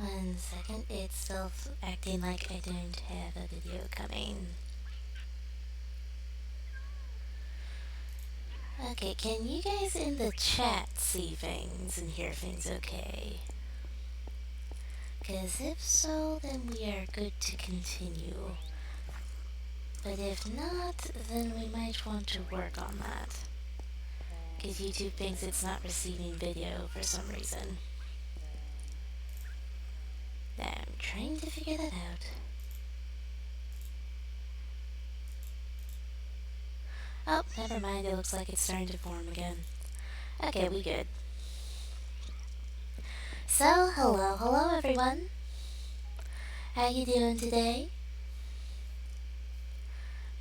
1 second, it's still acting like I don't have a video coming. Okay, can you guys in the chat see things and hear things okay? Because if so, then we are good to continue. But if not, then we might want to work on that. Because YouTube thinks it's not receiving video for some reason. I'm trying to figure that out. Oh, never mind, it looks like it's starting to form again. Okay, we good. So, hello everyone. How you doing today?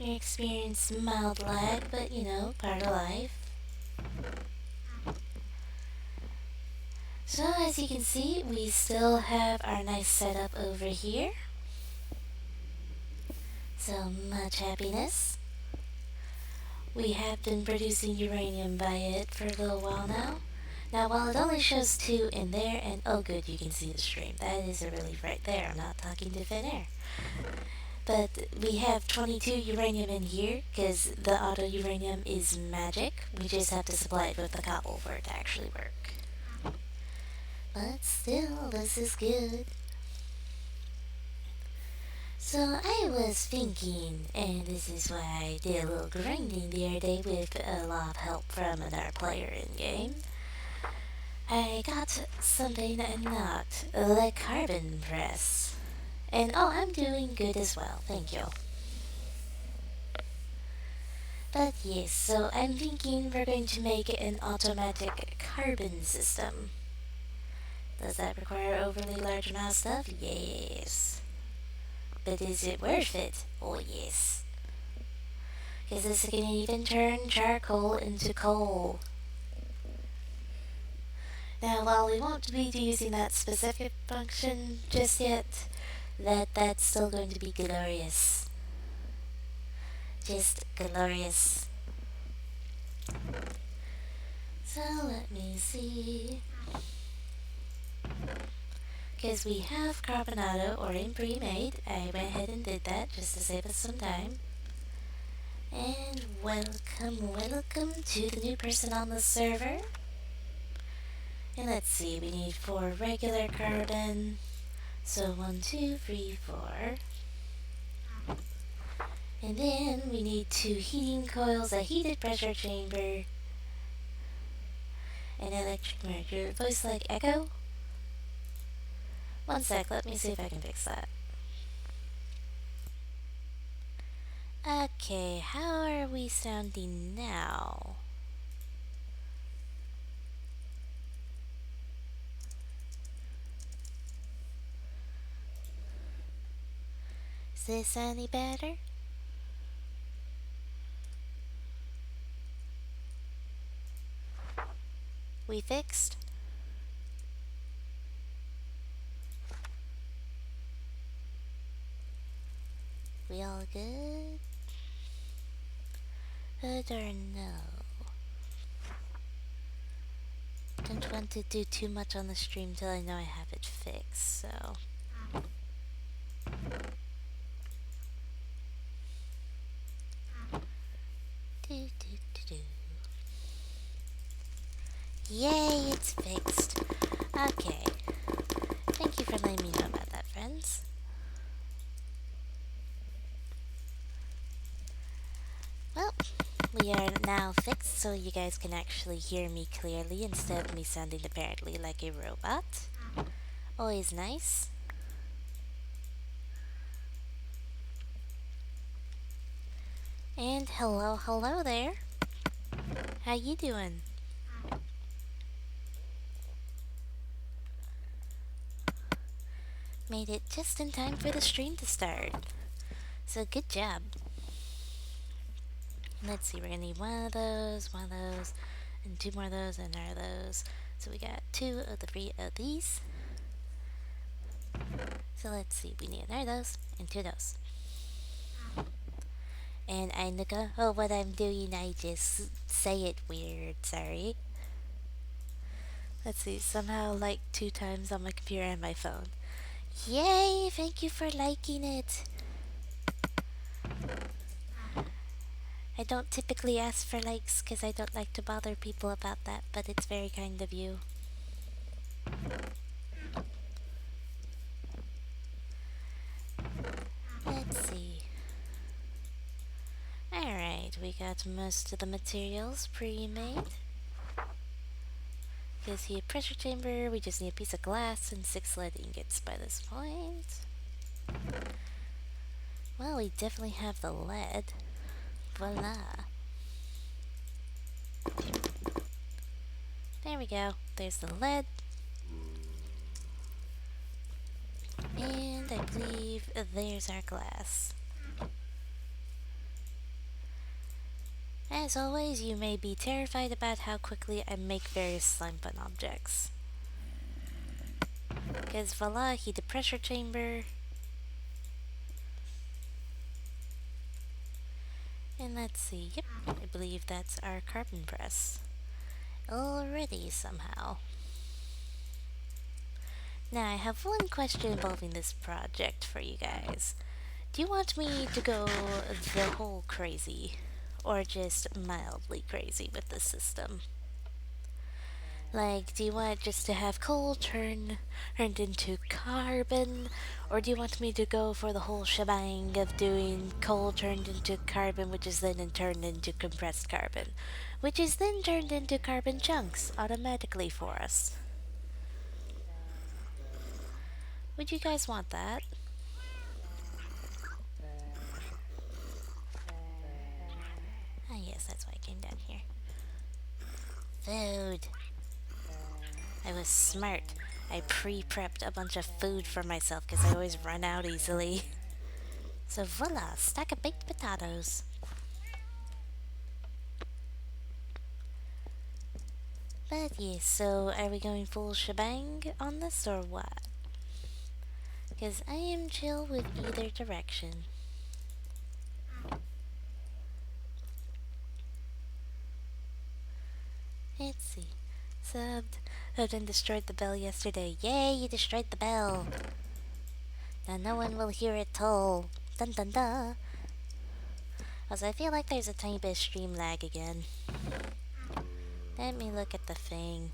We experienced mild lag, but you know, part of life. So as you can see, we still have our nice setup over here. So much happiness. We have been producing uranium by it for a little while now. Now while it only shows 2 in there, and oh good, you can see the stream. That is a relief right there. I'm not talking to thin air. But we have 22 uranium in here, because the auto uranium is magic. We just have to supply it with the cobble for it to actually work. But still, this is good. So I was thinking, and this is why I did a little grinding the other day with a lot of help from another player in-game. I got something not the carbon press. And oh, I'm doing good as well, thank you. But yes, so I'm thinking we're going to make an automatic carbon system. Does that require overly large amount of stuff? Yes. But is it worth it? Oh yes. Because this can even turn charcoal into coal. Now while we won't be using that specific function just yet, that's still going to be glorious. Just glorious. So let me see. Because we have Carbonado or in pre-made, I went ahead and did that just to save us some time. And welcome to the new person on the server. And let's see, we need 4 regular carbon. So 1, 2, 3, 4. And then we need 2 heating coils, a heated pressure chamber, an electric motor. Voice like echo? 1 sec, let me see if I can fix that. Okay, how are we sounding now? Is this any better? We fixed? We all good? Good or no? Don't want to do too much on the stream till I know I have it fixed, so... Yay, it's fixed. Okay. Thank you for letting me know about that, friends. Well, we are now fixed so you guys can actually hear me clearly instead of me sounding apparently like a robot. Always nice. And hello there. How you doing? Made it just in time for the stream to start. So good job. Let's see, we're gonna need one of those, and 2 more of those, and another of those. So we got 2 of the 3 of these. So let's see, we need another of those, and 2 of those. And I look at what I'm doing, I just say it weird, sorry. Let's see, somehow like 2 times on my computer and my phone. Yay! Thank you for liking it. I don't typically ask for likes because I don't like to bother people about that, but it's very kind of you. Let's see. Alright, we got most of the materials pre-made. Gives you a pressure chamber, we just need a piece of glass and 6 lead ingots by this point. Well, we definitely have the lead. Voila. There we go. There's the lead. And I believe there's our glass. As always, you may be terrified about how quickly I make various Slimefun objects. Because voila, heat the pressure chamber. And let's see, yep, I believe that's our carbon press. Already somehow. Now I have one question involving this project for you guys. Do you want me to go the whole crazy? Or just mildly crazy with this system? Like, do you want just to have coal turned into carbon? Or do you want me to go for the whole shebang of doing coal turned into carbon, which is then turned into compressed carbon? Which is then turned into carbon chunks automatically for us. Would you guys want that? Ah, yes, that's why I came down here. Food. I was smart. I pre-prepped a bunch of food for myself because I always run out easily. So voila, stack of baked potatoes. But yes, so are we going full shebang on this or what? Because I am chill with either direction. Let's see. Subbed. Oh, then destroyed the bell yesterday. Yay, you destroyed the bell. Now no one will hear it toll. Dun dun dun. Also, I feel like there's a tiny bit of stream lag again. Let me look at the thing.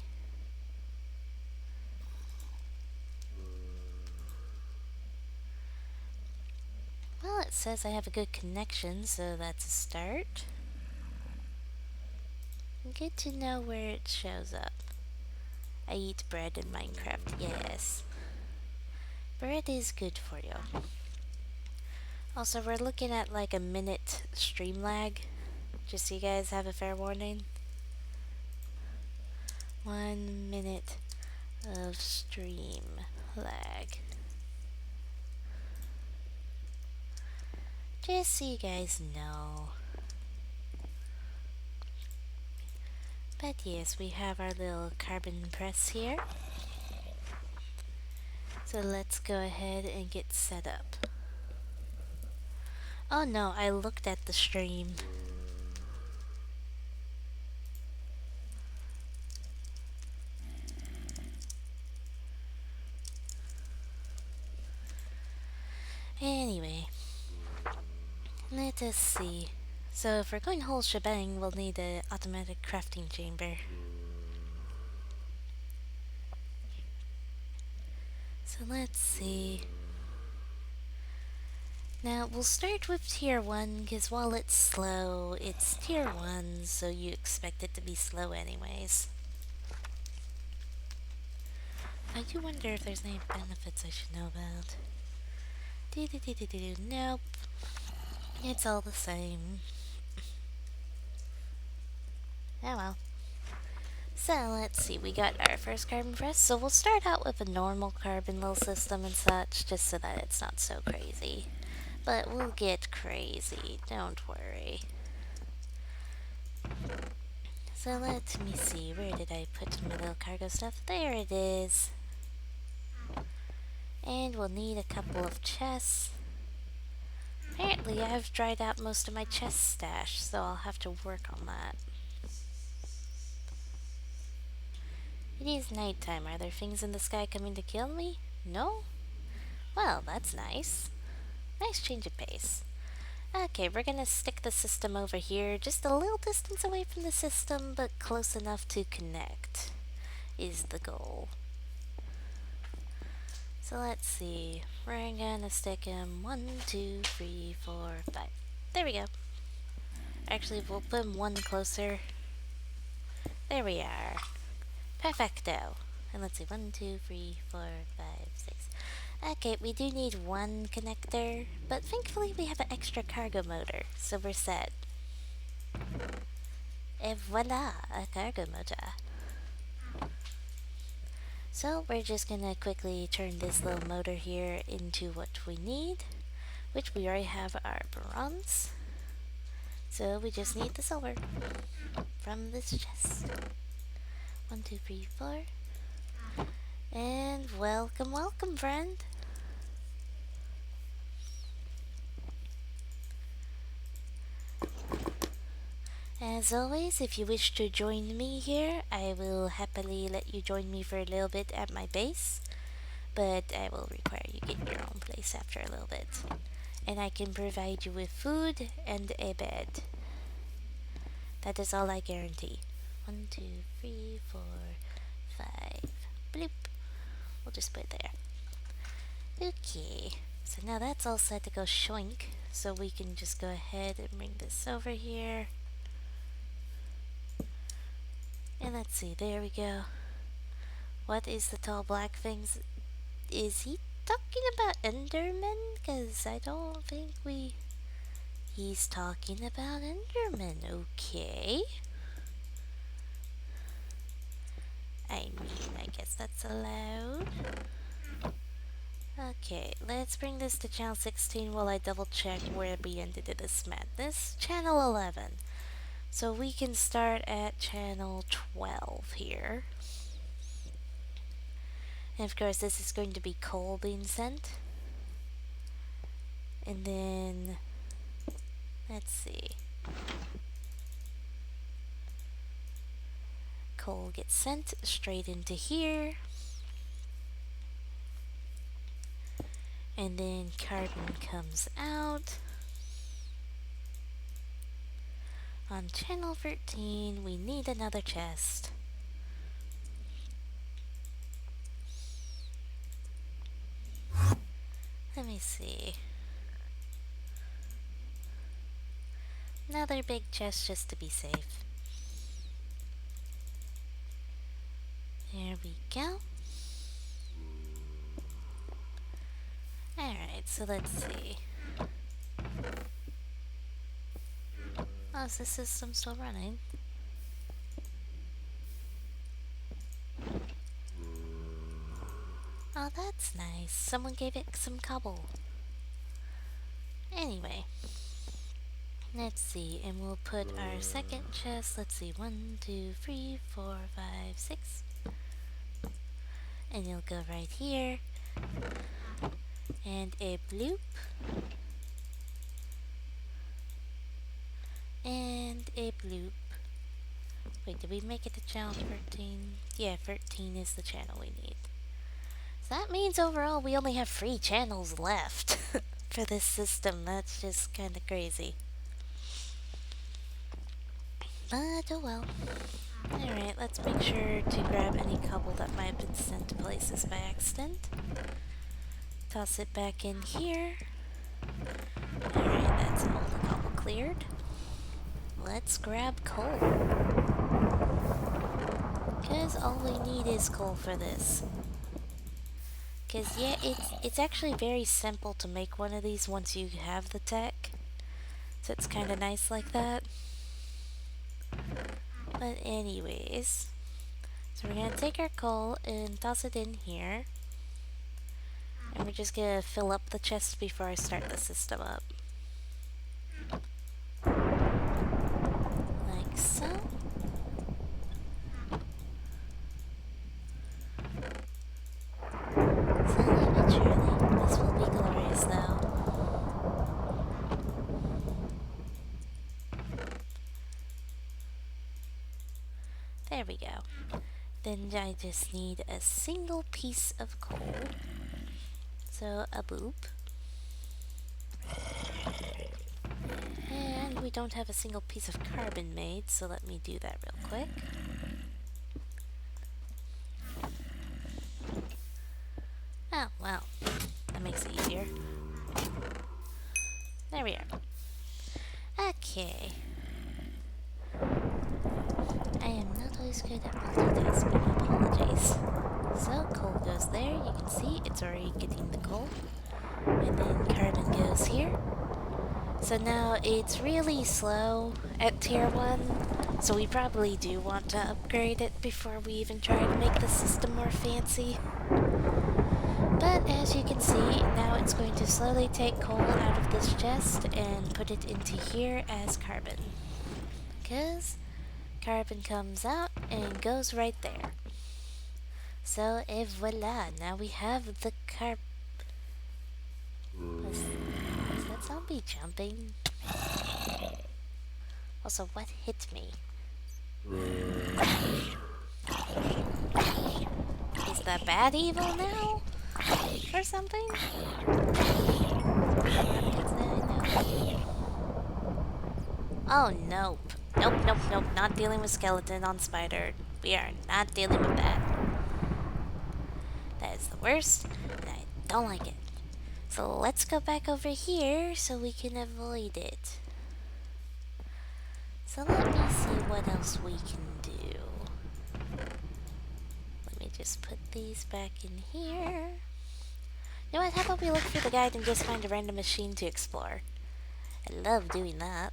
Well, it says I have a good connection, so that's a start. Good to know where it shows up. I eat bread in Minecraft, yes. Bread is good for you. Also, we're looking at like a minute stream lag, just so you guys have a fair warning. 1 minute of stream lag. Just so you guys know. But yes, we have our little carbon press here. So let's go ahead and get set up. Oh no, I looked at the stream. Anyway, let us see. So if we're going whole shebang, we'll need an automatic crafting chamber. So let's see. Now we'll start with tier 1, because while it's slow, it's tier 1, so you expect it to be slow anyways. I do wonder if there's any benefits I should know about. Nope. It's all the same. Oh well. So let's see, we got our first carbon press. So we'll start out with a normal carbon little system and such, just so that it's not so crazy. But we'll get crazy, don't worry. So let me see, where did I put my little cargo stuff? There it is. And we'll need a couple of chests. Apparently I've dried out most of my chest stash, so I'll have to work on that. It is nighttime. Are there things in the sky coming to kill me? No? Well, that's nice. Nice change of pace. Okay, we're gonna stick the system over here, just a little distance away from the system, but close enough to connect, is the goal. So let's see. We're gonna stick him 1, 2, 3, 4, 5. There we go. Actually, we'll put him one closer. There we are. Perfecto. And let's see. 1, 2, 3, 4, 5, 6. Okay, we do need one connector, but thankfully we have an extra cargo motor, so we're set. Et voila, a cargo motor. So we're just gonna quickly turn this little motor here into what we need, which we already have our bronze. So we just need the silver from this chest. 1, 2, 3, 4. And welcome, welcome, friend. As always, if you wish to join me here, I will happily let you join me for a little bit at my base. But I will require you get your own place after a little bit. And I can provide you with food and a bed. That is all I guarantee. 1, 2, 3, 4, 5. Bloop. We'll just put it there. Okay. So now that's all set to go shoink. So we can just go ahead and bring this over here. And let's see, there we go. What is the tall black things? Is he talking about Endermen? Because I don't think we... He's talking about Endermen, okay. I mean, I guess that's allowed. Okay, let's bring this to channel 16 while I double check where we ended in this madness. Channel 11. So we can start at channel 12 here. And of course this is going to be coal being sent. And then, let's see. Coal gets sent straight into here. And then carbon comes out. On channel 13, we need another chest. Let me see. Another big chest just to be safe. There we go. Alright, so let's see. Oh, is the system still running? Oh, that's nice. Someone gave it some cobble. Anyway. Let's see, and we'll put our second chest. Let's see, 1, 2, 3, 4, 5, 6. And you'll go right here. And a bloop. And a bloop. Wait, did we make it to channel 13? Yeah, 13 is the channel we need. So that means overall we only have 3 channels left for this system. That's just kind of crazy. But oh well. Alright, let's make sure to grab any cobble that might have been sent to places by accident. Toss it back in here. Alright, that's all the cobble cleared. Let's grab coal. Because all we need is coal for this. Because yeah, it's actually very simple to make one of these once you have the tech. So it's kind of nice like that. But anyways, so we're gonna take our coal and toss it in here. And we're just gonna fill up the chest before I start the system up. Like so. Slowly but surely, this will be glorious though. There we go. Then I just need a single piece of coal. So a boop. And we don't have a single piece of carbon made, so let me do that real quick. Oh, well, that makes it easier. There we are. Okay. I am not always good at multitasking, apologies. So, coal goes there, you can see it's already getting the coal. And then carbon goes here. So now it's really slow at tier 1, so we probably do want to upgrade it before we even try to make the system more fancy. But as you can see, now it's going to slowly take coal out of this chest and put it into here as carbon. Because carbon comes out and goes right there. So, et voila, now we have the Was that zombie jumping? Also, what hit me? Is the bad evil now? Or something? Oh, nope. Nope, nope, nope. Not dealing with skeleton on spider. We are not dealing with that. That is the worst, and I don't like it. So let's go back over here so we can avoid it. So let me see what else we can do. Let me just put these back in here. You know what, how about we look for the guide and just find a random machine to explore? I love doing that.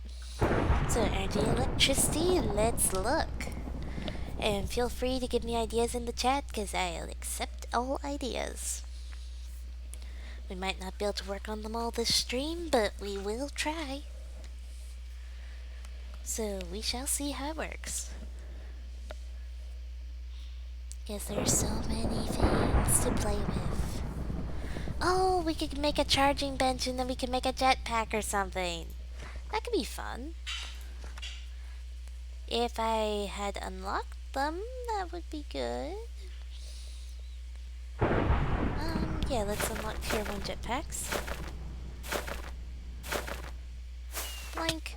So energy, electricity, let's look. And feel free to give me ideas in the chat, because I'll accept all ideas. We might not be able to work on them all this stream, but we will try. So we shall see how it works. Because there's so many things to play with. Oh, we could make a charging bench and then we could make a jetpack or something. That could be fun. If I had unlocked them, that would be good. Yeah, let's unlock tier 1 jetpacks. Blank.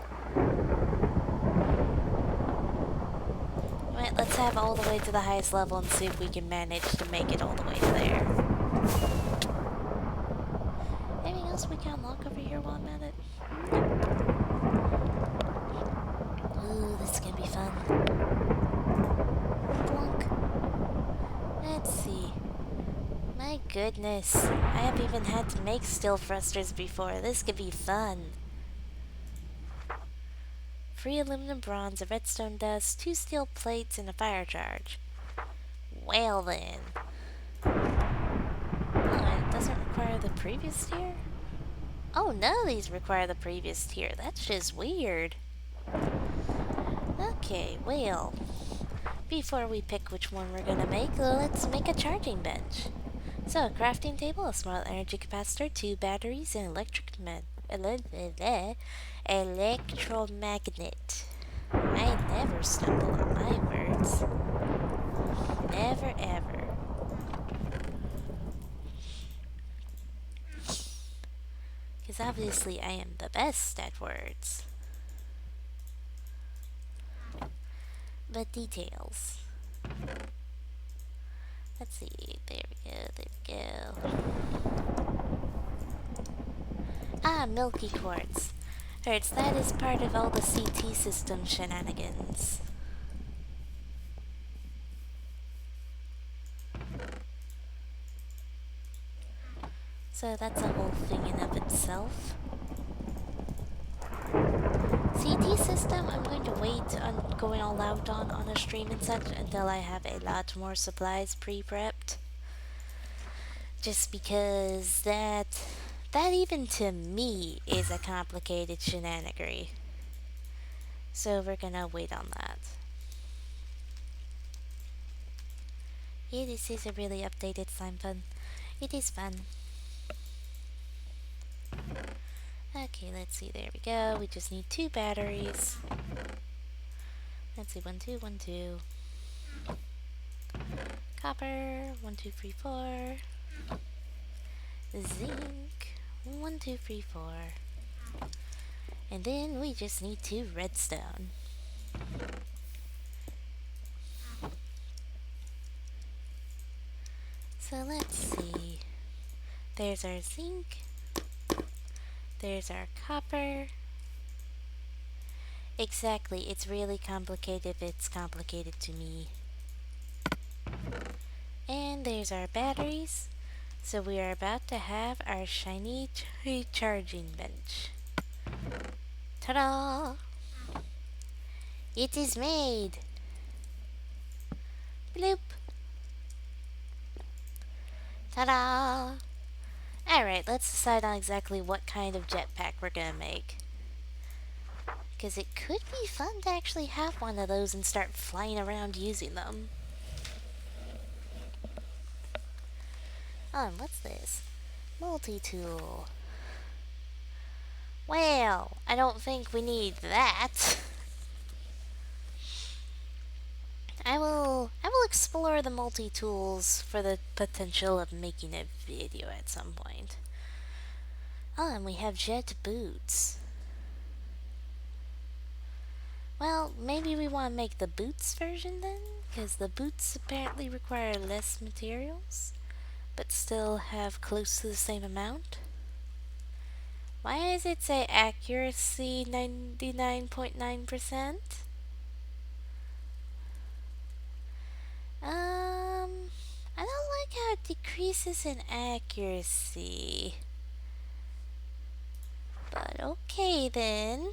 Right, let's have all the way to the highest level and see if we can manage to make it all the way to there. Anything else we can unlock over here while I'm at it? Ooh, this is gonna be fun. Blunk. Let's see. My goodness, I haven't even had to make steel thrusters before. This could be fun. Free aluminum bronze, a redstone dust, 2 steel plates, and a fire charge. Well then. Oh, it doesn't require the previous tier? Oh, none of these require the previous tier. That's just weird. Okay, well, before we pick which one we're gonna make, let's make a charging bench. So, a crafting table, a small energy capacitor, 2 batteries, and electromagnet. I never stumble on my words. Never ever. Because obviously I am the best at words. But details. Let's see. There we go. There we go. Ah, Milky Quartz. Hurts, that is part of all the CT system shenanigans. So that's a whole thing in of itself. CT system, I'm going to wait on going all out on a stream and such until I have a lot more supplies pre-prepped. Just because that even to me is a complicated shenanigery. So we're gonna wait on that. Yeah, this is a really updated Slimefun. It is fun. Okay, let's see, there we go. We just need 2 batteries. Let's see, 1, 2, 1, 2. Copper, 1, 2, 3, 4. zinc. 1, 2, 3, 4. And then we just need 2 redstone. So let's see. There's our zinc. There's our copper. Exactly, it's really complicated if it's complicated to me. And there's our batteries. So we are about to have our shiny charging bench. Ta-da! It is made! Bloop! Ta-da! Alright, let's decide on exactly what kind of jetpack we're gonna make. Because it could be fun to actually have one of those and start flying around using them. What's this? Multi-tool. Well, I don't think we need that. I will explore the multi-tools for the potential of making a video at some point. And we have jet boots. Well, maybe we want to make the boots version then, because the boots apparently require less materials, but still have close to the same amount. Why does it say accuracy 99.9%? I don't like how it decreases in accuracy. But okay then.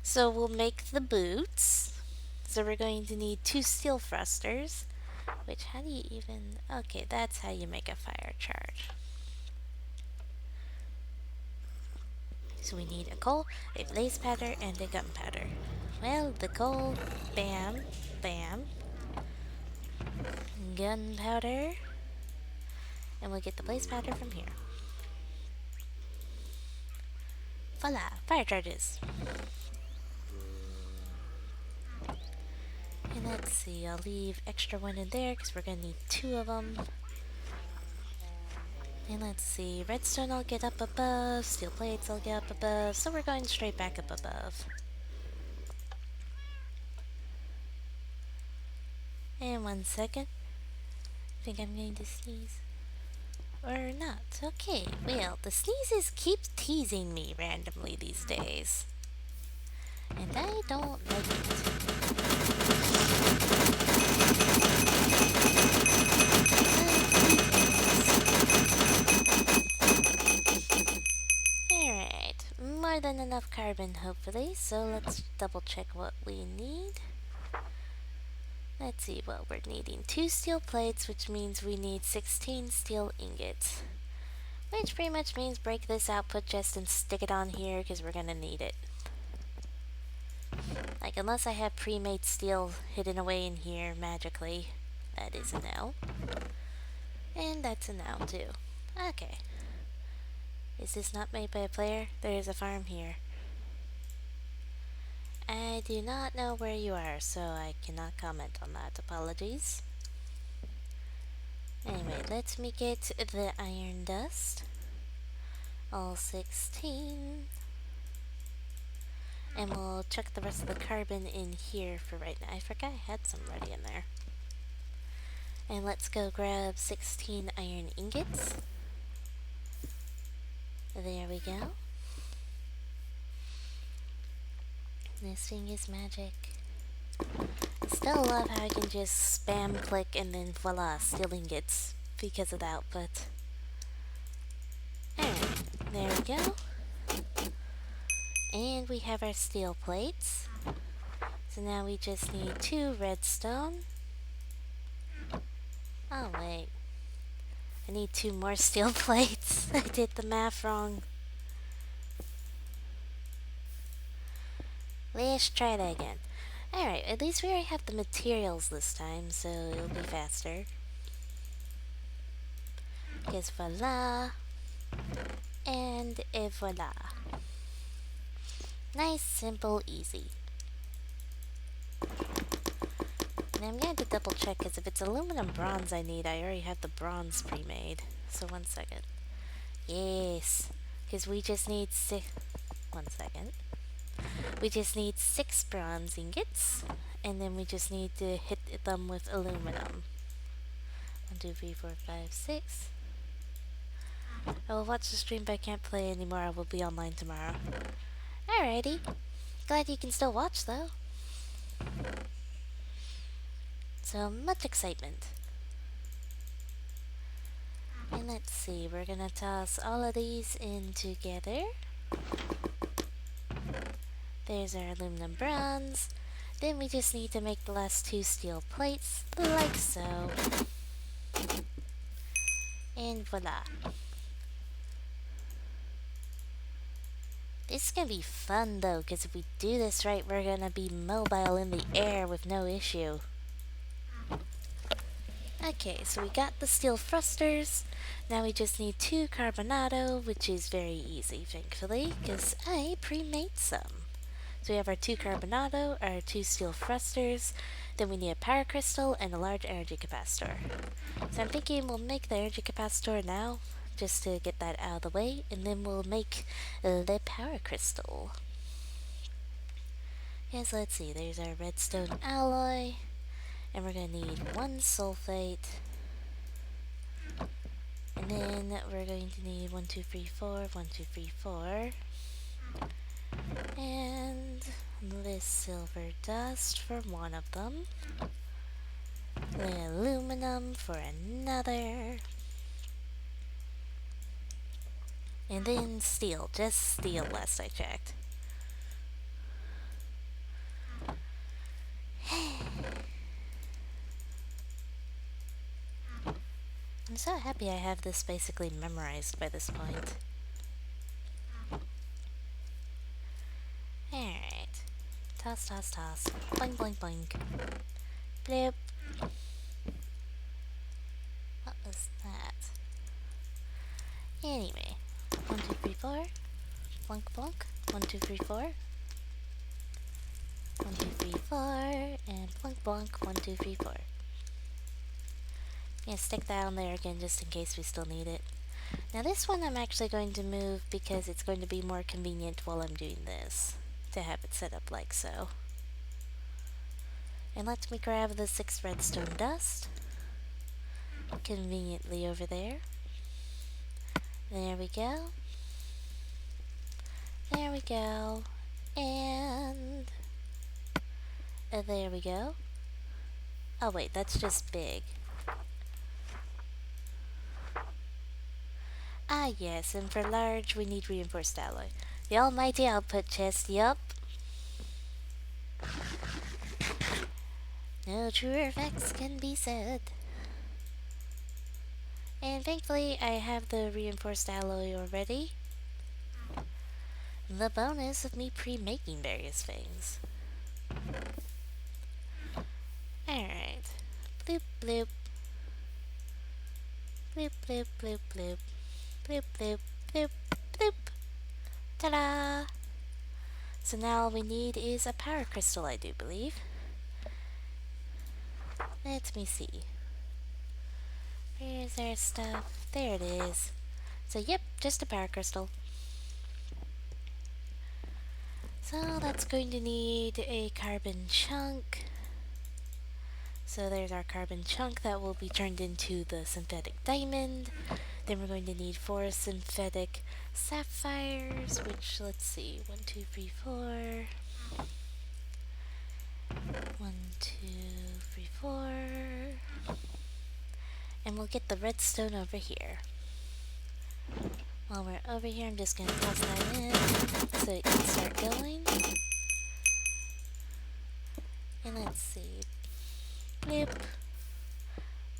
So we'll make the boots. So we're going to need 2 steel thrusters. Which, how do you even... Okay, that's how you make a fire charge. So we need a coal, a blaze powder, and a gunpowder. Well, the coal, bam, bam. Gunpowder. And we'll get the blaze powder from here. Voila! Fire charges! And let's see, I'll leave extra one in there because we're going to need 2 of them. And let's see, redstone I'll get up above, steel plates I'll get up above, so we're going straight back up above. And 1 second. I think I'm going to sneeze. Or not. Okay, well, the sneezes keep teasing me randomly these days. And I don't like it. Alright, more than enough carbon hopefully, so let's double check what we need. Let's see, well, we're needing 2 steel plates, which means we need 16 steel ingots. Which pretty much means break this output chest and stick it on here, because we're gonna need it. Like, unless I have pre-made steel hidden away in here magically. That is a no. And that's a no, too. Okay. Is this not made by a player? There is a farm here. I do not know where you are, so I cannot comment on that. Apologies. Anyway, let me get the iron dust. All 16. And we'll chuck the rest of the carbon in here for right now. I forgot I had some ready in there. And let's go grab 16 iron ingots. There we go. This thing is magic. I still love how I can just spam click and then voila, steel ingots because of the output. Alright, there we go. And we have our steel plates. So now we just need 2 redstone. Oh wait. I need 2 more steel plates. I did the math wrong. Let's try that again. Alright, at least we already have the materials this time, so it'll be faster. Because voila. And voila. Nice, simple, easy. And I'm going to double check, because if it's aluminum bronze I need, I already have the bronze pre-made. So 1 second. Yes, because we just need six. 1 second. We just need 6 bronze ingots, and then we just need to hit them with aluminum. 1, 2, 3, 4, 5, 6. I will watch the stream, but I can't play anymore. I will be online tomorrow. Alrighty. Glad you can still watch, though. So much excitement. And let's see, we're gonna toss all of these in together. There's our aluminum bronze. Then we just need to make the last 2 steel plates, like so. And voila. This is gonna be fun though, because if we do this right, we're gonna be mobile in the air with no issue. Okay, so we got the steel thrusters. Now we just need 2 carbonado, which is very easy, thankfully, because I pre-made some. So we have our 2 carbonado, our 2 steel thrusters, then we need a power crystal and a large energy capacitor. So I'm thinking we'll make the energy capacitor now, just to get that out of the way, and then we'll make the power crystal. Yes, let's see, there's our redstone alloy, and we're going to need 1 sulfate, and then we're going to need 1, 2, 3, 4, 1, 2, 3, 4, and this silver dust for one of them, the aluminum for another, and then steel, just steel last I checked. I'm so happy I have this basically memorized by this point. Alright. Toss, toss, toss. Boing, boing, boing. Bloop. What was that? Anyway. 1, 2, 3, 4. Blunk, blunk. 1, 2, 3, 4. 1, 2, 3, 4. And blunk, blunk. 1, 2, 3, 4. Yeah, stick that on there again just in case we still need it. Now this one I'm actually going to move because it's going to be more convenient while I'm doing this, to have it set up like so. And let me grab the 6 redstone dust, conveniently over there. There we go. There we go. And there we go. Oh wait, that's just big. Ah yes, and for large we need reinforced alloy. The almighty output chest, yup. No truer facts can be said. And thankfully I have the reinforced alloy already. The bonus of me pre-making various things. Alright. Bloop bloop. Bloop bloop bloop bloop. Bloop bloop bloop bloop. Ta-da! So now all we need is a power crystal, I do believe. Let me see. Where's our stuff? There it is. So yep, just a power crystal. So that's going to need a carbon chunk. So there's our carbon chunk that will be turned into the synthetic diamond. Then we're going to need 4 synthetic sapphires, which, let's see, 1, 2, 3, 4. 1, 2, 3, 4. And we'll get the redstone over here. While we're over here, I'm just going to toss that in so it can start going. And let's see. Bloop.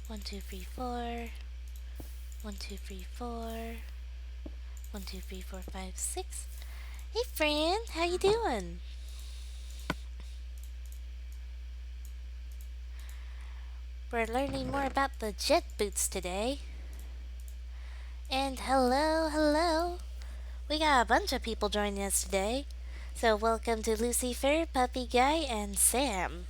1, 2, 3, 4. 1, 2, 3, 4. 1, 2, 3, 4, 5, 6. Hey friend, how you doing? We're learning more about the jet boots today. And hello, hello. We got a bunch of people joining us today. So welcome to Lucifer, Puppy Guy, and Sam.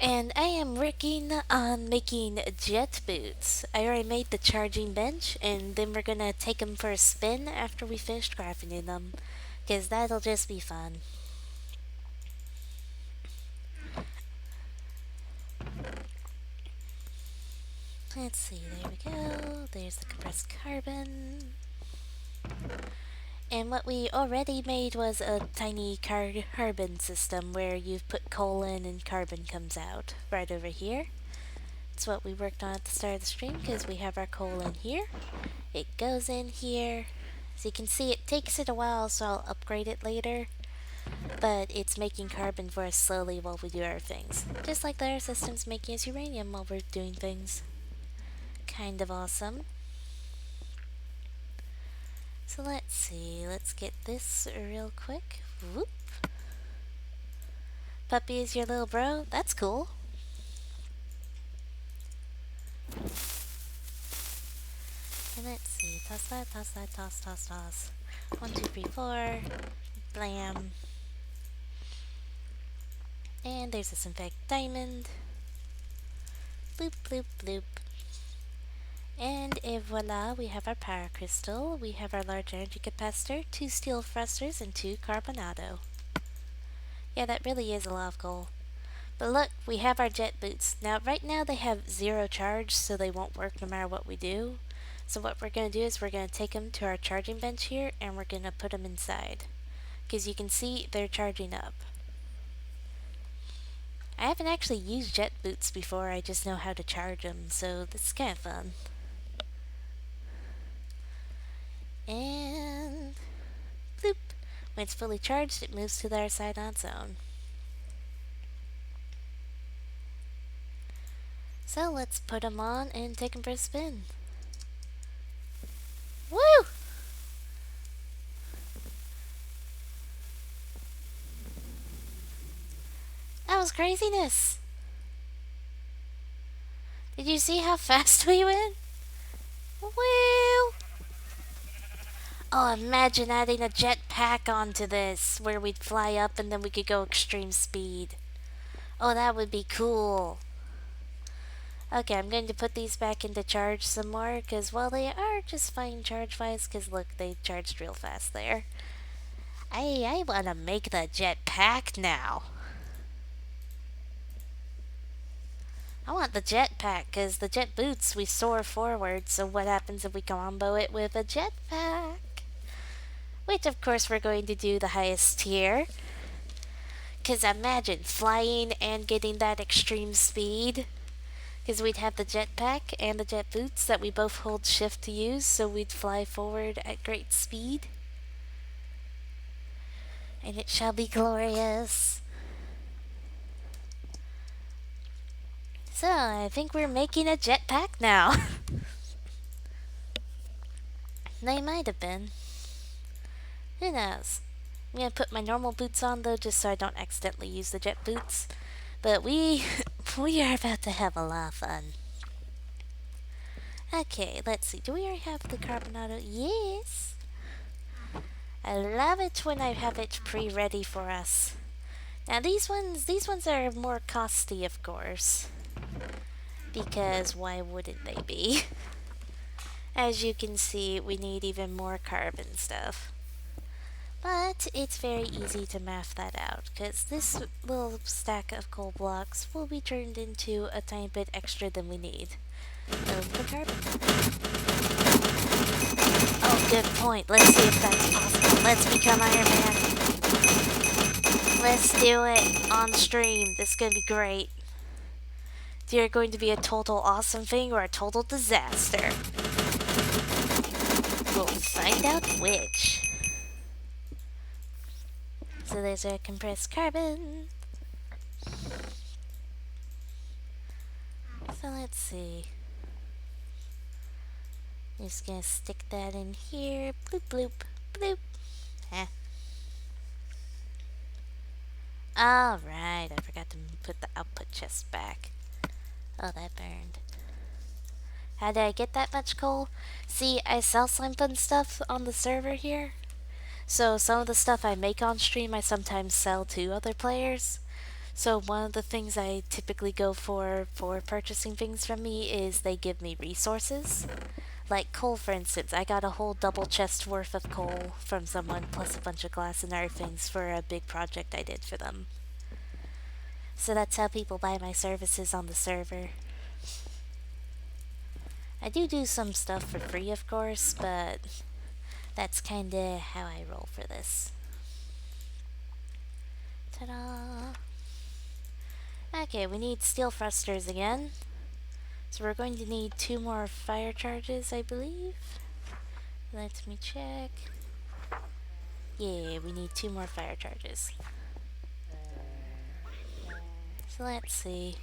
And I am working on making jet boots. I already made the charging bench, and then we're gonna take them for a spin after we finish crafting them, because that'll just be fun. Let's see, there we go. There's the compressed carbon. And what we already made was a tiny carbon system where you put coal in and carbon comes out right over here. It's what we worked on at the start of the stream because we have our coal in here. It goes in here. As you can see, it takes it a while, so I'll upgrade it later. But it's making carbon for us slowly while we do our things. Just like the other system's making us uranium while we're doing things. Kind of awesome. So let's see, let's get this real quick. Whoop. Puppy is your little bro? That's cool. And let's see, toss that, toss, toss, toss. 1, 2, 3, 4. Blam. And there's a synthetic diamond. Bloop, bloop, bloop. And voila, we have our power crystal, we have our large energy capacitor, 2 steel thrusters, and 2 carbonado. Yeah, that really is a lot of coal. But look, we have our jet boots. Now, right now they have 0 charge, so they won't work no matter what we do. So what we're going to do is we're going to take them to our charging bench here, and we're going to put them inside. Because you can see they're charging up. I haven't actually used jet boots before, I just know how to charge them, so this is kind of fun. And bloop. When it's fully charged, it moves to the other side on its own. So let's put them on and take them for a spin. Woo! That was craziness! Did you see how fast we went? Woo! Oh, imagine adding a jetpack onto this, where we'd fly up and then we could go extreme speed. Oh, that would be cool. Okay, I'm going to put these back into charge some more, because while they are just fine charge-wise, because look, they charged real fast there. I want to make the jetpack now. I want the jetpack, because the jet boots, we soar forward, so what happens if we combo it with a jetpack? Which, of course, we're going to do the highest tier. Because imagine flying and getting that extreme speed. Because we'd have the jetpack and the jet boots that we both hold shift to use, so we'd fly forward at great speed. And it shall be glorious. So, I think we're making a jetpack now. They might have been. Who knows? I'm gonna put my normal boots on though, just so I don't accidentally use the jet boots. But we are about to have a lot of fun. Okay, let's see. Do we already have the carbonado? Yes. I love it when I have it pre-ready for us. Now these ones are more costly, of course. Because why wouldn't they be? As you can see, we need even more carbon stuff. But it's very easy to math that out, because this little stack of coal blocks will be turned into a tiny bit extra than we need. Of the carbon. Oh, good point. Let's see if that's possible. Let's become Iron Man. Let's do it on stream. This is going to be great. It's either going to be a total awesome thing or a total disaster. We'll find out which. So there's our compressed carbon. So let's see. I'm just gonna stick that in here. Bloop, bloop, bloop. Alright, I forgot to put the output chest back. Oh, that burned. How did I get that much coal? See, I sell Slimefun stuff on the server here. So some of the stuff I make on stream I sometimes sell to other players. So one of the things I typically go for purchasing things from me is they give me resources. Like coal, for instance, I got a whole double chest worth of coal from someone, plus a bunch of glass and other things for a big project I did for them. So that's how people buy my services on the server. I do some stuff for free, of course, but that's kinda how I roll for this. Ta-da! Okay, we need steel thrusters again. So we're going to need 2 more fire charges, I believe. Let me check. Yeah, we need 2 more fire charges. So let's see.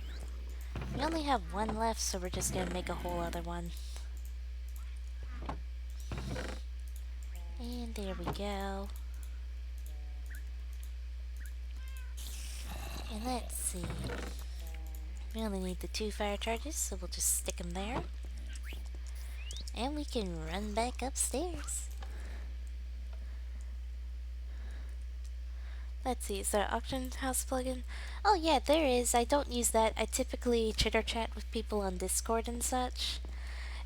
We only have 1 left, so we're just gonna make a whole other one. And there we go. And let's see. We only need the 2 fire charges, so we'll just stick them there. And we can run back upstairs. Let's see, is there an auction house plugin? Oh yeah, there is. I don't use that. I typically chitter chat with people on Discord and such.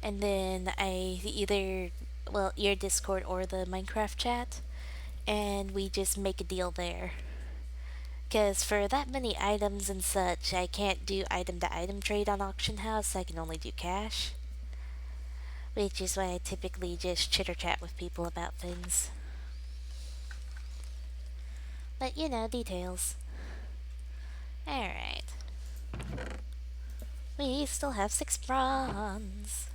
And then I either, well, your Discord or the Minecraft chat. And we just make a deal there. Because for that many items and such, I can't do item to item trade on auction house. I can only do cash. Which is why I typically just chitter chat with people about things. But you know, details. Alright. We still have 6 bronze.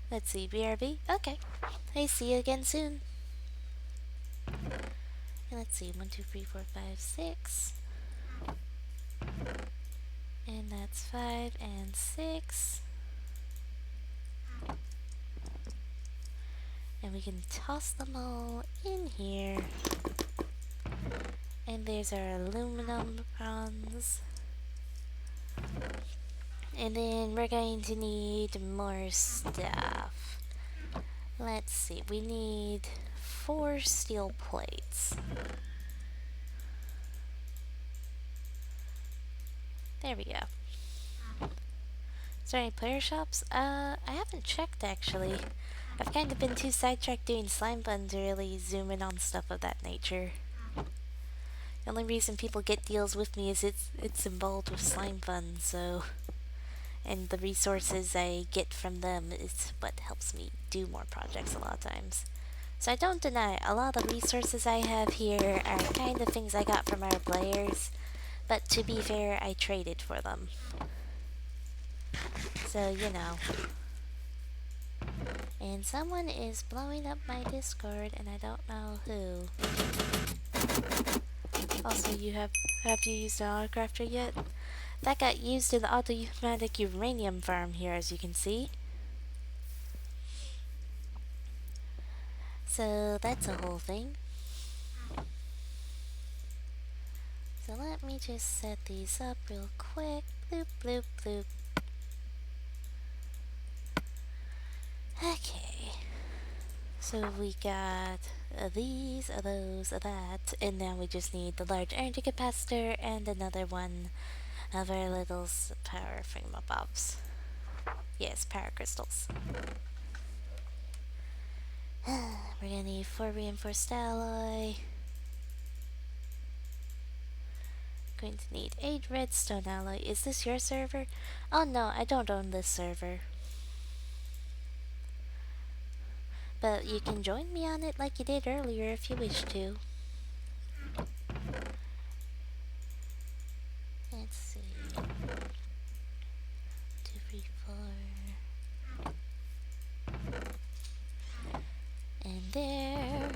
Let's see, BRB? Okay. I see you again soon. And let's see, 1, 2, 3, 4, 5, 6. And that's 5 and 6. And we can toss them all in here. And there's our aluminum bronze. And then we're going to need more stuff. Let's see, we need 4 steel plates. There we go. Is there any player shops? I haven't checked actually. I've kind of been too sidetracked doing Slimefun to really zoom in on stuff of that nature. The only reason people get deals with me is it's involved with Slimefun, so... And the resources I get from them is what helps me do more projects a lot of times. So I don't deny, a lot of the resources I have here are kind of things I got from our players, but to be fair, I traded for them. So, you know. And someone is blowing up my Discord, and I don't know who. Also, have you used an autocrafter yet? That got used in the automatic uranium farm here, as you can see. So that's a whole thing. So let me just set these up real quick. Bloop, bloop, bloop. Okay. So we got these, those, that, and now we just need the large energy capacitor and another one of our little power thingamabobs. Yes, power crystals. We're gonna need 4 reinforced alloy. Going to need 8 redstone alloy. Is this your server? Oh no, I don't own this server. But you can join me on it like you did earlier if you wish to. Let's see. 2, 3, 4. And there.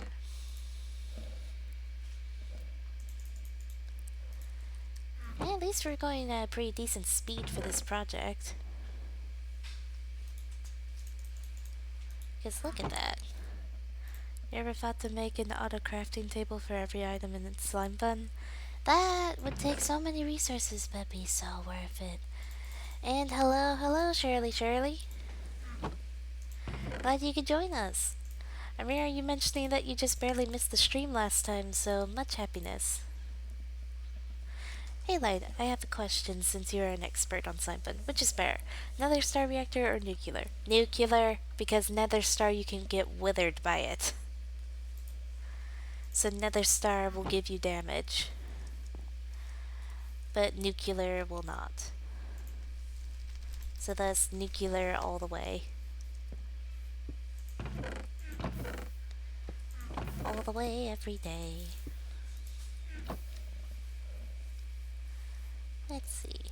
At least we're going at a pretty decent speed for this project. Because look at that. You ever thought to make an auto crafting table for every item in Slimefun? That would take so many resources, but be so worth it. And hello, Shirley. Glad you could join us. Amira, you mentioning that you just barely missed the stream last time, so much happiness. Hey Light, I have a question since you're an expert on Slimefun. Which is better, nether star reactor or nuclear? Nuclear, because nether star you can get withered by it. So nether star will give you damage, but nuclear will not. So thus nuclear all the way. All the way every day. Let's see.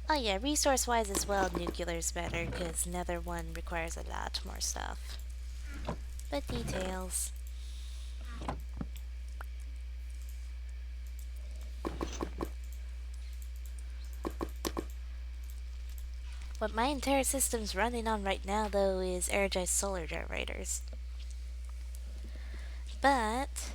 Oh yeah, resource-wise as well, nuclear's better, because nether one requires a lot more stuff. But details. What my entire system's running on right now, though, is energized solar generators. But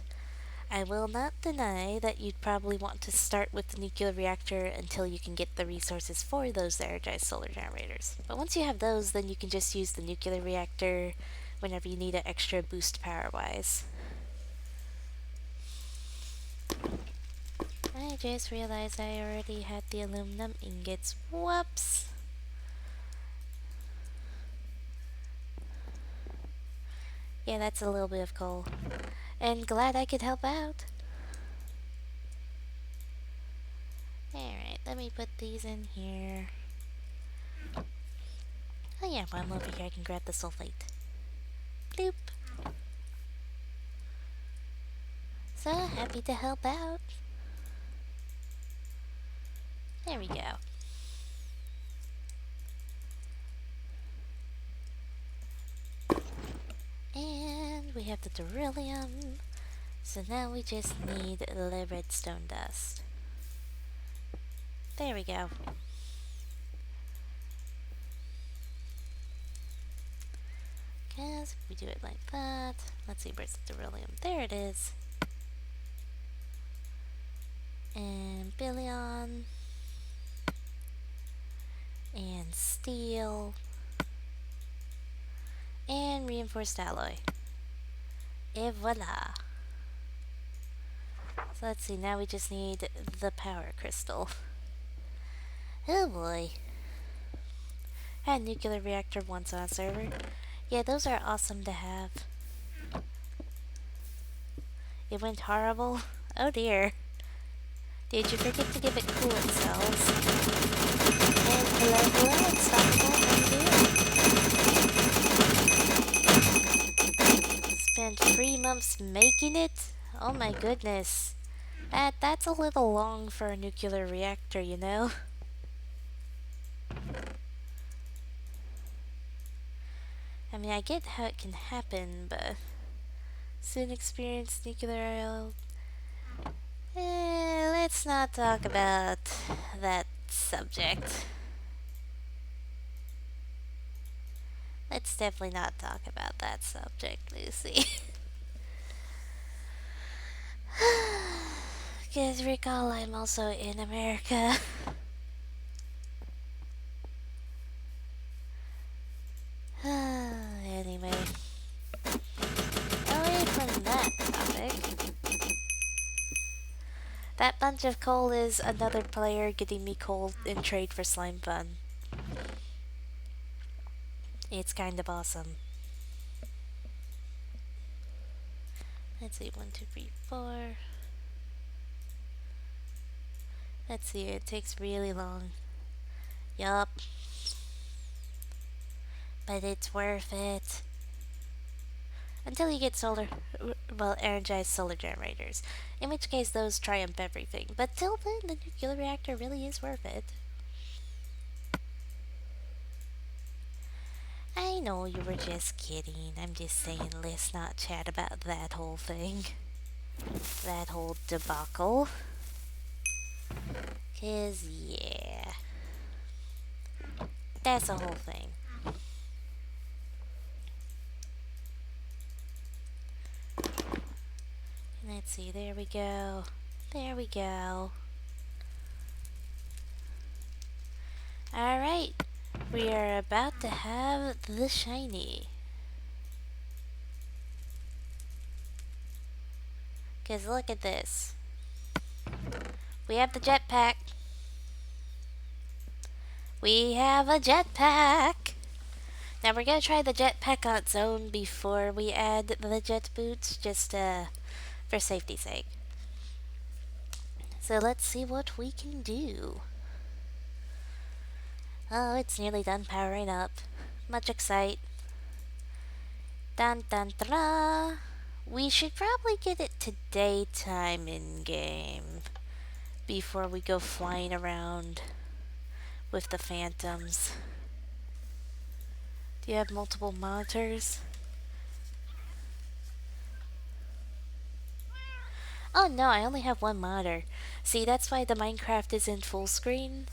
I will not deny that you'd probably want to start with the nuclear reactor until you can get the resources for those energized solar generators. But once you have those, then you can just use the nuclear reactor whenever you need an extra boost power-wise. I just realized I already had the aluminum ingots. Whoops! Yeah, that's a little bit of coal. And glad I could help out. Alright, let me put these in here. Oh yeah, while I'm over here I can grab the sulfate. Bloop! So happy to help out. There we go. And we have the beryllium. So now we just need the redstone dust. There we go. Because if we do it like that, let's see, where's the beryllium? There it is. And billion. And steel. And reinforced alloy. Et voila. So let's see, now we just need the power crystal. Oh boy. Had a nuclear reactor once on a server. Yeah, those are awesome to have. It went horrible? Oh dear. Did you forget to give it coolant cells? And hello, Unstoppable, how you doing? Spent 3 months making it? Oh my goodness. That's a little long for a nuclear reactor, you know? I mean, I get how it can happen, but soon experienced nuclear. Let's not talk about that subject. Let's definitely not talk about that subject, Lucy. Because recall, I'm also in America. Anyway. Away from that topic. That bunch of coal is another player getting me coal in trade for Slimefun. It's kind of awesome. Let's see, 1, 2, 3, 4. Let's see, it takes really long. Yup. But it's worth it. Until you get energized solar generators. In which case those triumph everything. But till then, the nuclear reactor really is worth it. I know you were just kidding. I'm just saying let's not chat about that whole thing. That whole debacle. 'Cause, yeah. That's the whole thing. Let's see, there we go. There we go. Alright. We are about to have the shiny. Because look at this. We have the jetpack. We have a jetpack. Now we're gonna try the jetpack on its own before we add the jet boots, just for safety's sake. So let's see what we can do. Oh, it's nearly done powering up. Much excite. Dun dun dun. We should probably get it to daytime in game before we go flying around with the phantoms. Do you have multiple monitors? Oh no, I only have one monitor. See, that's why the Minecraft isn't full screen.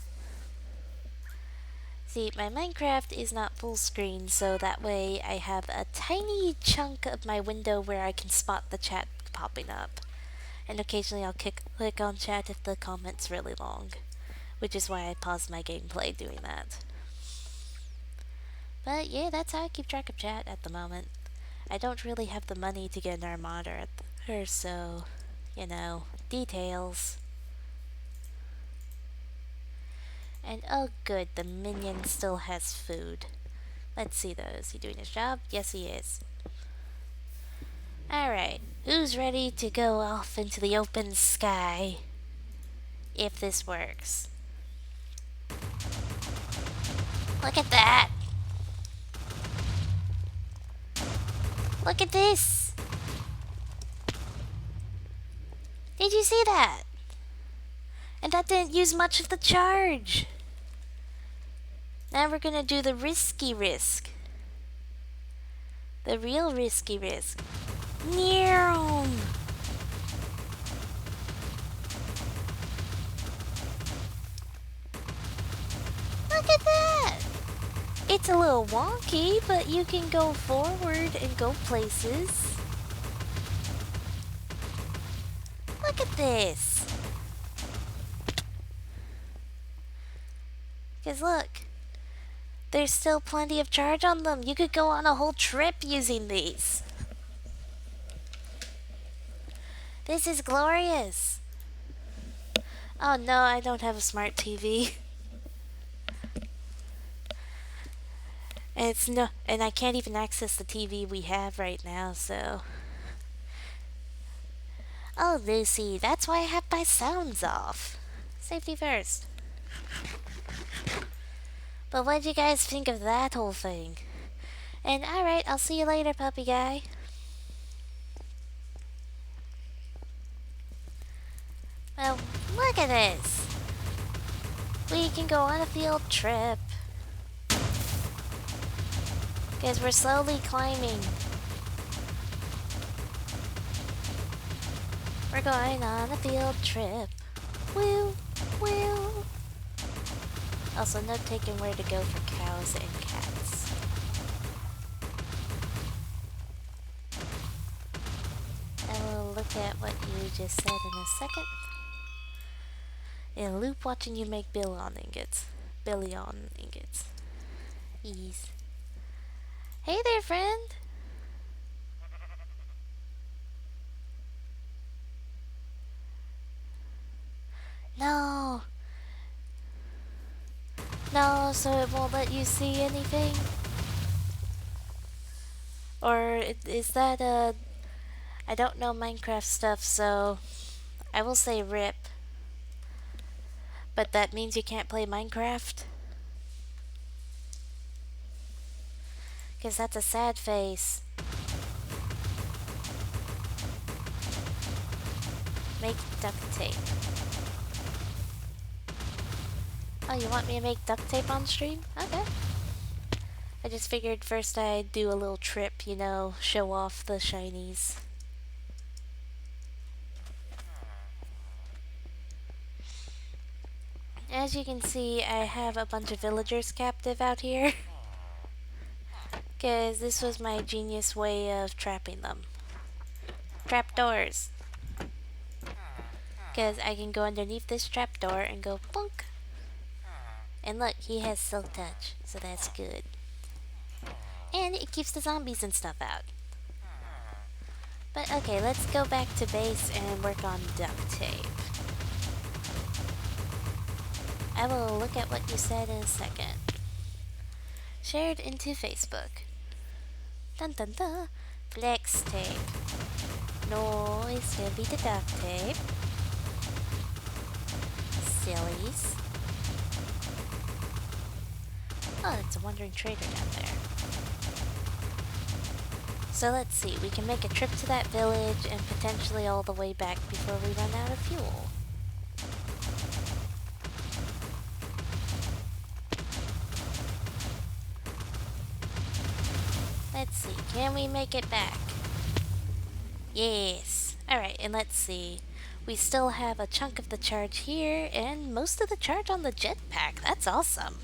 See, my Minecraft is not full screen, so that way I have a tiny chunk of my window where I can spot the chat popping up. And occasionally I'll click on chat if the comment's really long, which is why I paused my gameplay doing that. But yeah, that's how I keep track of chat at the moment. I don't really have the money to get an monitor at her, so, you know, details. And oh good, the minion still has food. Let's see though, is he doing his job? Yes he is. Alright, who's ready to go off into the open sky? If this works. Look at that! Look at this! Did you see that? And that didn't use much of the charge! Now we're gonna do the risky risk. The real risky risk. Meow! Look at that! It's a little wonky, but you can go forward and go places. Look at this! Because look, there's still plenty of charge on them. You could go on a whole trip using these. This is glorious. Oh no, I don't have a smart TV. And I can't even access the TV we have right now, so. Oh, Lucy, that's why I have my sounds off. Safety first. But what did you guys think of that whole thing? And alright, I'll see you later, puppy guy. Well, look at this. We can go on a field trip. Because we're slowly climbing. We're going on a field trip. Woo, woo. Also, note taking where to go for cows and cats. And we'll look at what you just said in a second. In a loop watching you make billion ingots. Billion ingots. Ease. Hey there, friend! No! No, so it won't let you see anything? Or is that I don't know Minecraft stuff, so I will say RIP. But that means you can't play Minecraft? Because that's a sad face. Make duct tape. Oh, you want me to make duct tape on stream? Okay. I just figured first I'd do a little trip, you know, show off the shinies. As you can see, I have a bunch of villagers captive out here. Because this was my genius way of trapping them. Trapdoors. Because I can go underneath this trapdoor and go plunk. And look, he has silk touch, so that's good. And it keeps the zombies and stuff out. But okay, let's go back to base and work on duct tape. I will look at what you said in a second. Shared into Facebook. Dun dun dun. Flex tape. No, it's gonna be the duct tape. Sillies. Oh, it's a wandering trader down there. So let's see, we can make a trip to that village and potentially all the way back before we run out of fuel. Let's see, can we make it back? Yes. Alright, and let's see. We still have a chunk of the charge here and most of the charge on the jetpack. That's awesome.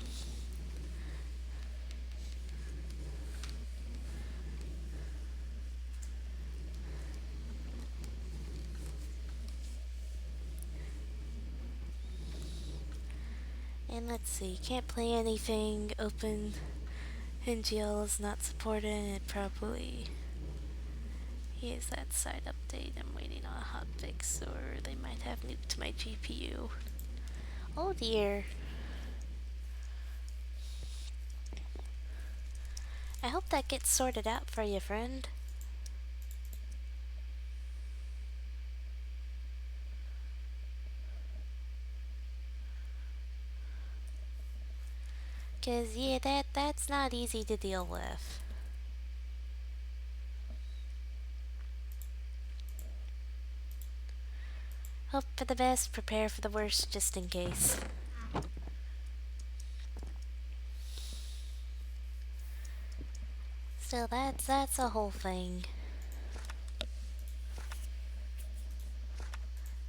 And let's see, can't play anything. Open NGL is not supported. It probably is that side update. I'm waiting on a hotfix, or they might have nuked my GPU. Oh dear. I hope that gets sorted out for you, friend. Cause yeah, that's not easy to deal with. Hope for the best, prepare for the worst, just in case. Still, that's a whole thing.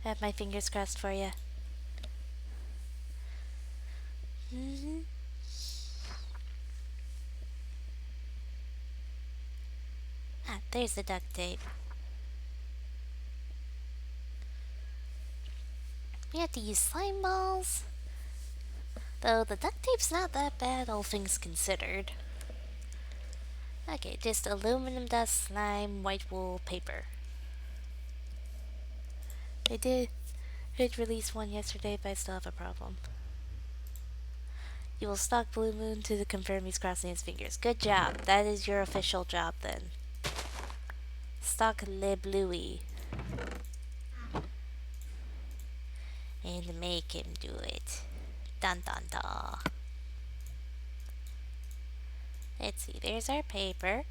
I have my fingers crossed for you. Ah, there's the duct tape. We have to use slime balls. Though the duct tape's not that bad, all things considered. Okay, just aluminum dust, slime, white wool, paper. They did release one yesterday, but I still have a problem. You will stalk Blue Moon to confirm he's crossing his fingers. Good job. That is your official job then. Stalk Le Bluey. And make him do it. Dun dun dun. Let's see, there's our paper.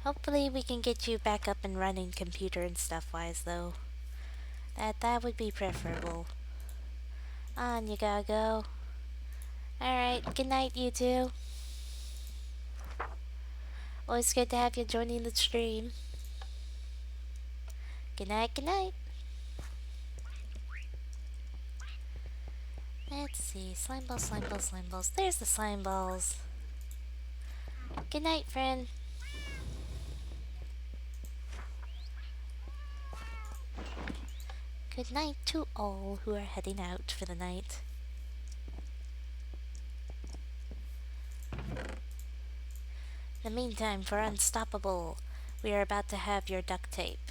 Hopefully we can get you back up and running computer and stuff wise though. That would be preferable. On you gotta go. Alright, good night you two. Always good to have you joining the stream. Good night, good night. Let's see, slime balls, slime balls, slime balls. There's the slime balls. Good night, friend. Good night to all who are heading out for the night. In the meantime, for Unstoppable, we are about to have your duct tape.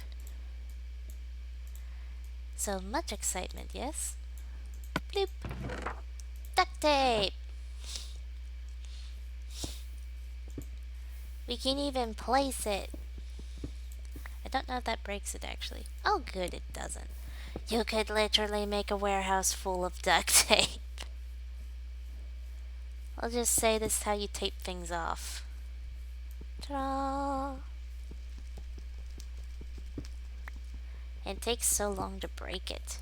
So much excitement, yes? Bloop! Duct tape! We can even place it. I don't know if that breaks it actually. Oh good, it doesn't. You could literally make a warehouse full of duct tape. I'll just say this is how you tape things off. Ta-da! It takes so long to break it.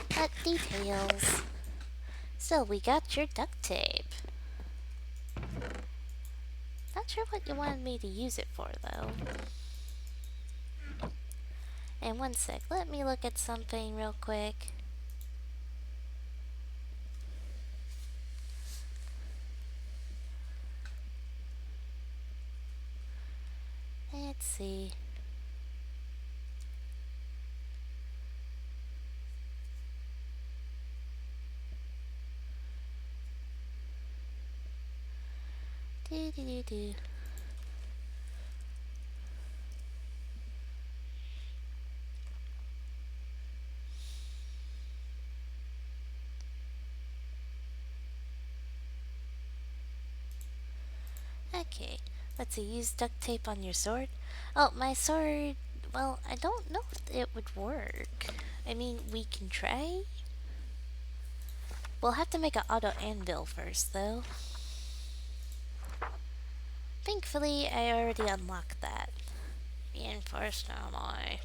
But details. So we got your duct tape. Not sure what you wanted me to use it for though. And one sec, let me look at something real quick. Let's see. Do do do do. Okay, let's see, use duct tape on your sword. Oh, my sword, well, I don't know if it would work. I mean, we can try. We'll have to make an auto anvil first, though. Thankfully, I already unlocked that. Reinforced alloy.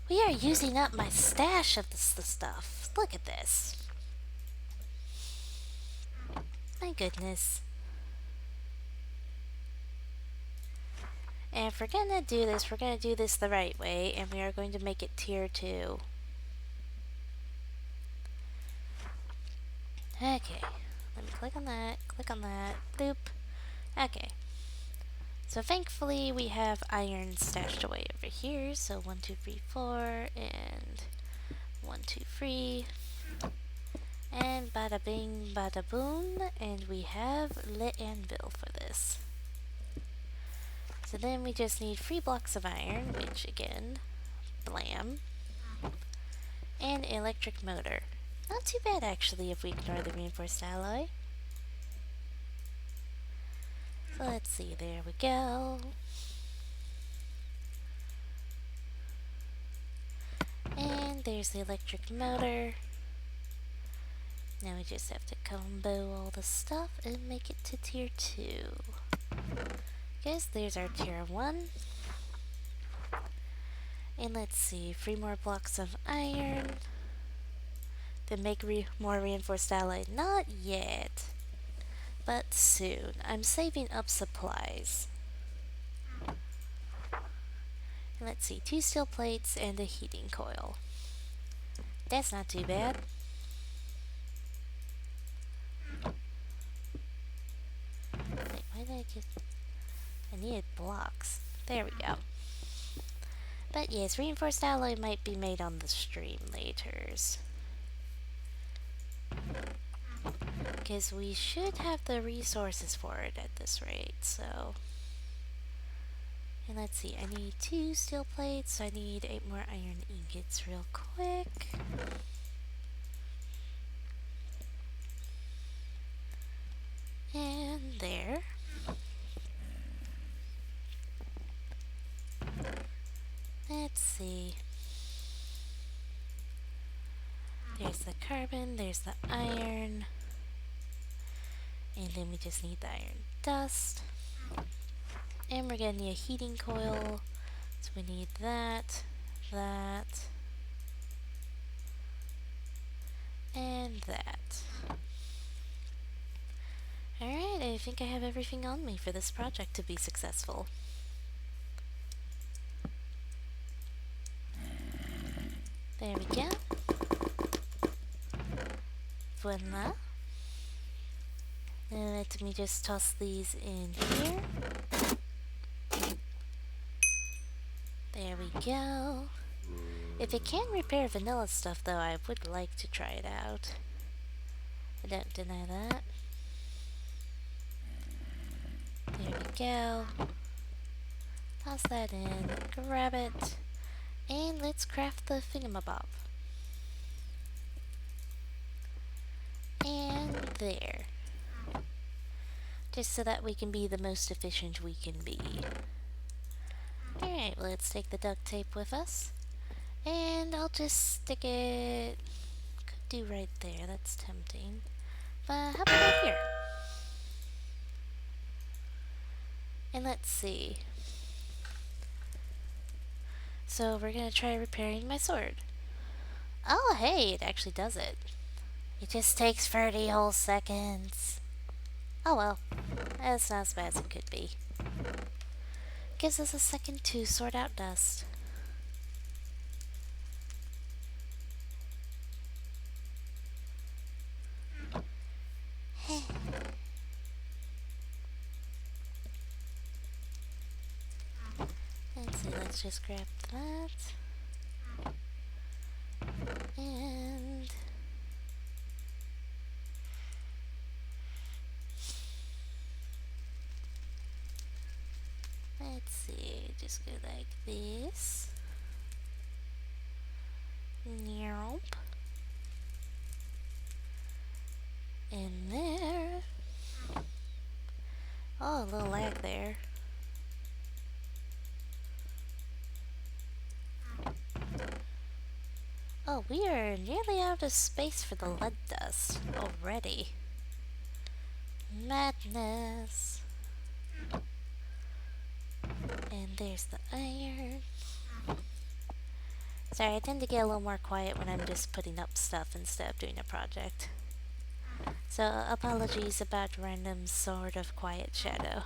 We are using up my stash of the stuff. Look at this. My goodness. And if we're gonna do this, we're gonna do this the right way, and we are going to make it tier 2. Okay. Let me click on that, bloop. Okay. So thankfully we have iron stashed away over here, so 1, 2, 3, 4, and 1, 2, 3. And bada bing, bada boom, and we have lit anvil for this. So then we just need 3 blocks of iron, which again, blam, and electric motor. Not too bad actually if we ignore the reinforced alloy. So let's see, there we go. And there's the electric motor. Now we just have to combo all the stuff and make it to tier 2. Guess there's our tier 1. And let's see, 3 more blocks of iron. Then make more reinforced alloy. Not yet, but soon. I'm saving up supplies. And let's see, 2 steel plates and a heating coil. That's not too bad. Wait, why did I get... I needed blocks. There we go. But yes, reinforced alloy might be made on the stream laters. Because we should have the resources for it at this rate, so... And let's see, I need 2 steel plates, so I need 8 more iron ingots real quick. And there. Let's see. There's the carbon, there's the iron. And then we just need the iron dust. And we're gonna need a heating coil. So we need that, and that. Alright, I think I have everything on me for this project to be successful. There we go. Voila. And let me just toss these in here. There we go. If it can repair vanilla stuff, though, I would like to try it out. I don't deny that. There we go. Toss that in, grab it, and let's craft the thingamabob. And there. Just so that we can be the most efficient we can be. Alright, let's take the duct tape with us. And I'll just stick it... Could do right there, that's tempting. But how about right here? And let's see. So we're gonna try repairing my sword. Oh hey, it actually does it. It just takes 30 whole seconds. Oh well, that's not as bad as it could be. Gives us a second to sort out dust. Let's see, let's just grab that. And... just go like this. Nope. In there. Oh, a little lag there. Oh, we are nearly out of space for the lead dust already. Madness. And there's the iron. Sorry, I tend to get a little more quiet when I'm just putting up stuff instead of doing a project. So, apologies about random sort of quiet shadow.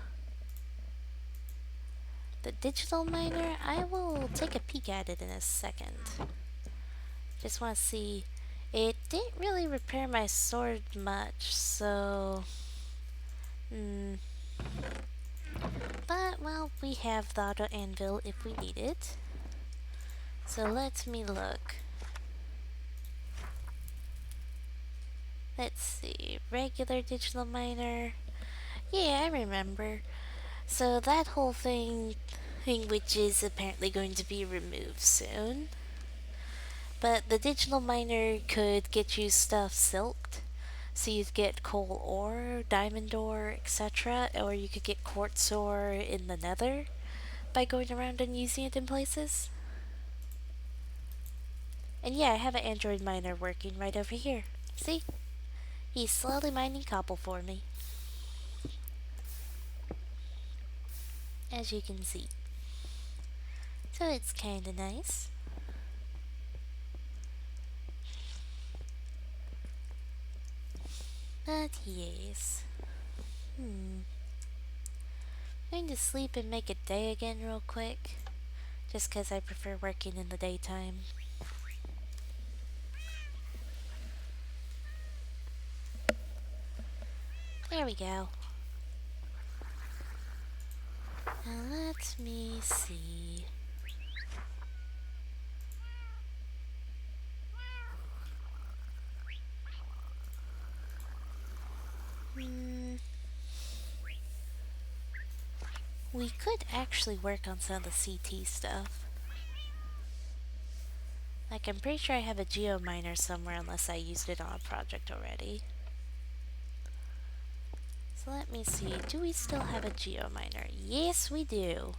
The digital miner, I will take a peek at it in a second. Just want to see. It didn't really repair my sword much, so... But, well, we have the auto anvil if we need it. So let me look. Let's see. Regular digital miner. Yeah, I remember. So that whole thing which is apparently going to be removed soon. But the digital miner could get you stuff silked. So you'd get coal ore, diamond ore, etc. Or you could get quartz ore in the nether by going around and using it in places. And yeah, I have an android miner working right over here. See? He's slowly mining cobble for me. As you can see. So it's kinda nice. But yes. Going to sleep and make it day again real quick. Just 'cause I prefer working in the daytime. There we go. Now let me see. We could actually work on some of the CT stuff. Like, I'm pretty sure I have a geominer somewhere unless I used it on a project already. So let me see. Do we still have a geominer? Yes, we do.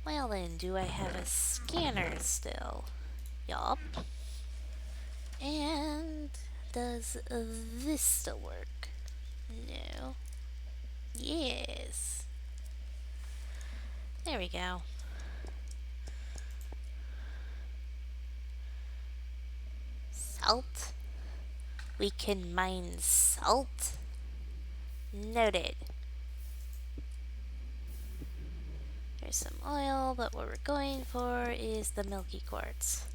Well then, do I have a scanner still? Yup. And does this still work? No. Yes. There we go. Salt. We can mine salt. Noted. There's some oil, but what we're going for is the milky quartz.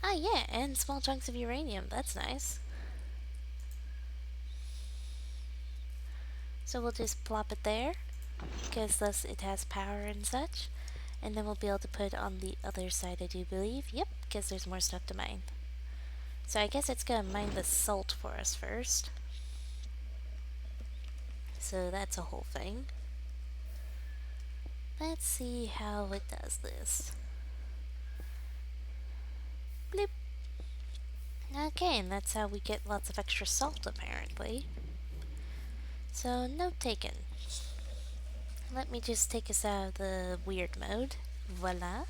Ah, yeah, and small chunks of uranium. That's nice. So we'll just plop it there, because thus it has power and such. And then we'll be able to put it on the other side, I do believe. Yep, because there's more stuff to mine. So I guess it's going to mine the salt for us first. So that's a whole thing. Let's see how it does this. Bloop. Okay, and that's how we get lots of extra salt, apparently. So, note taken. Let me just take us out of the weird mode. Voila.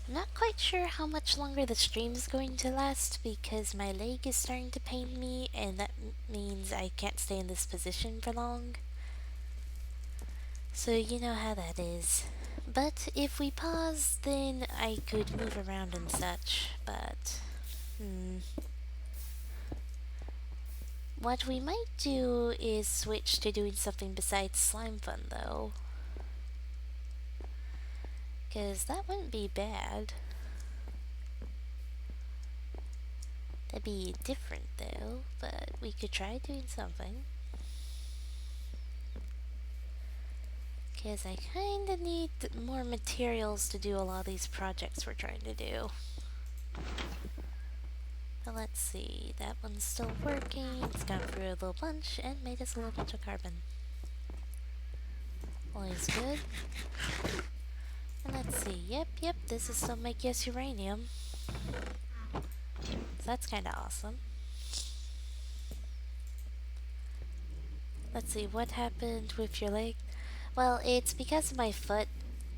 I'm not quite sure how much longer the stream is going to last because my leg is starting to pain me, and that means I can't stay in this position for long. So you know how that is. But if we pause, then I could move around and such, but... What we might do is switch to doing something besides Slimefun, though. Because that wouldn't be bad. That'd be different, though, but we could try doing something. Because I kinda need more materials to do a lot of these projects we're trying to do. But let's see, that one's still working. It's gone through a little bunch and made us a little bunch of carbon. Always good. And let's see. Yep, this is some make yes uranium. So that's kind of awesome. Let's see, what happened with your leg? Well, it's because of my foot.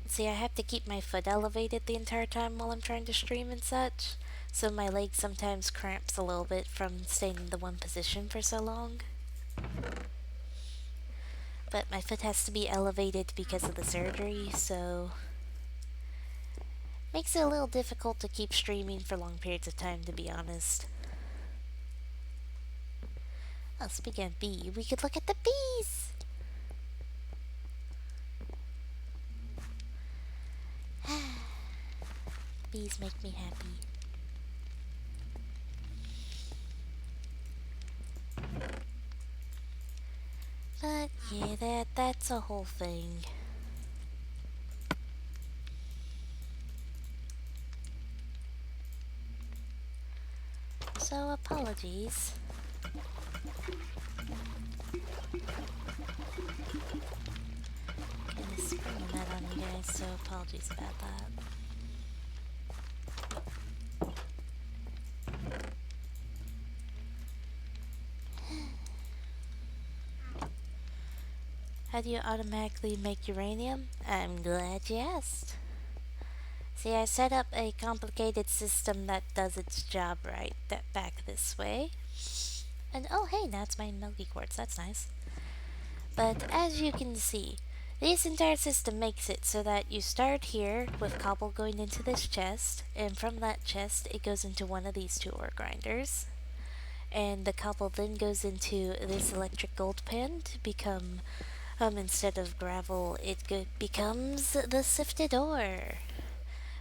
See, I have to keep my foot elevated the entire time while I'm trying to stream and such. So my leg sometimes cramps a little bit from staying in the one position for so long. But my foot has to be elevated because of the surgery, so makes it a little difficult to keep streaming for long periods of time, to be honest. Oh, speaking of bee, we could look at the bees! Bees make me happy. But yeah, that's a whole thing. So apologies. Kinda springing that on you guys, so apologies about that. How do you automatically make uranium? I'm glad you asked. See, I set up a complicated system that does its job right, that back this way. And oh hey, now it's my milky quartz, that's nice. But as you can see, this entire system makes it so that you start here with cobble going into this chest, and from that chest it goes into one of these two ore grinders. And the cobble then goes into this electric gold pan to become, instead of gravel, becomes the sifted ore.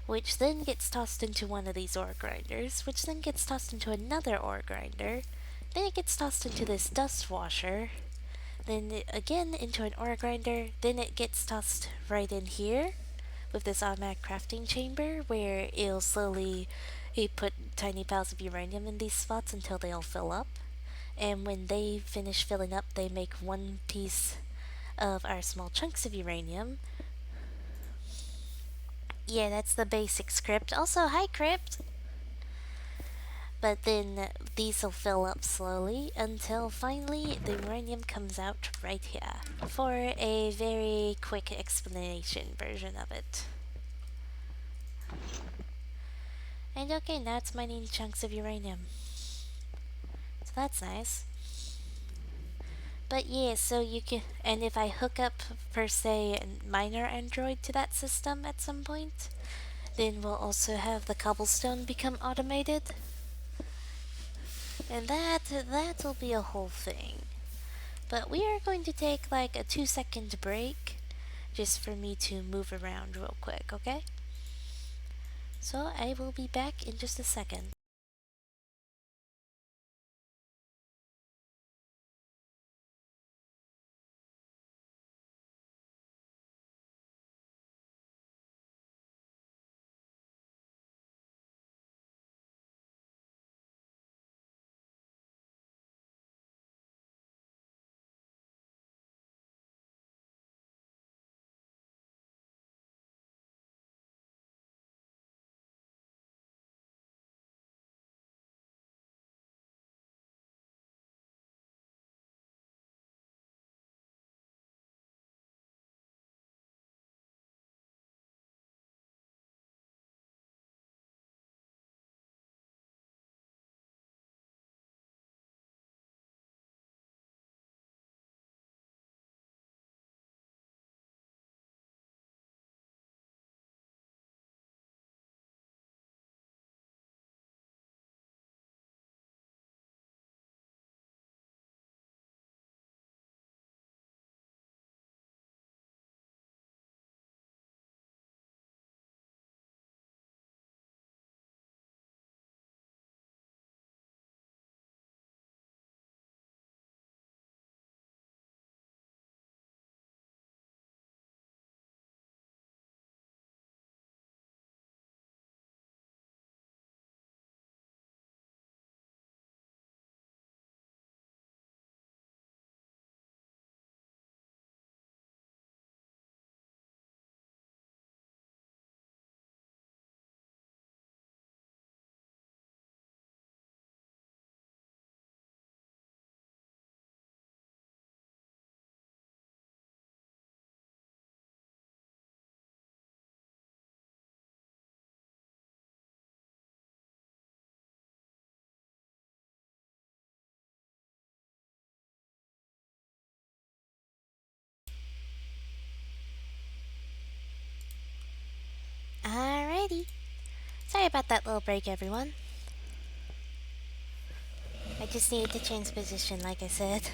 Which then gets tossed into one of these ore grinders, which then gets tossed into another ore grinder. Then it gets tossed into this dust washer, then again into an ore grinder, then it gets tossed right in here with this automatic crafting chamber where it'll slowly put tiny piles of uranium in these spots until they all fill up. And when they finish filling up, they make one piece of our small chunks of uranium. Yeah, that's the basic script. Also, hi, Crypt! But then these will fill up slowly until finally the uranium comes out right here for a very quick explanation version of it. And okay, now it's mining chunks of uranium. So that's nice. But yeah, so you can, and if I hook up per se a miner android to that system at some point, then we'll also have the cobblestone become automated. And that'll be a whole thing. But we are going to take like a 2-second break just for me to move around real quick, okay? So I will be back in just a second. Sorry about that little break, everyone. I just needed to change position, like I said.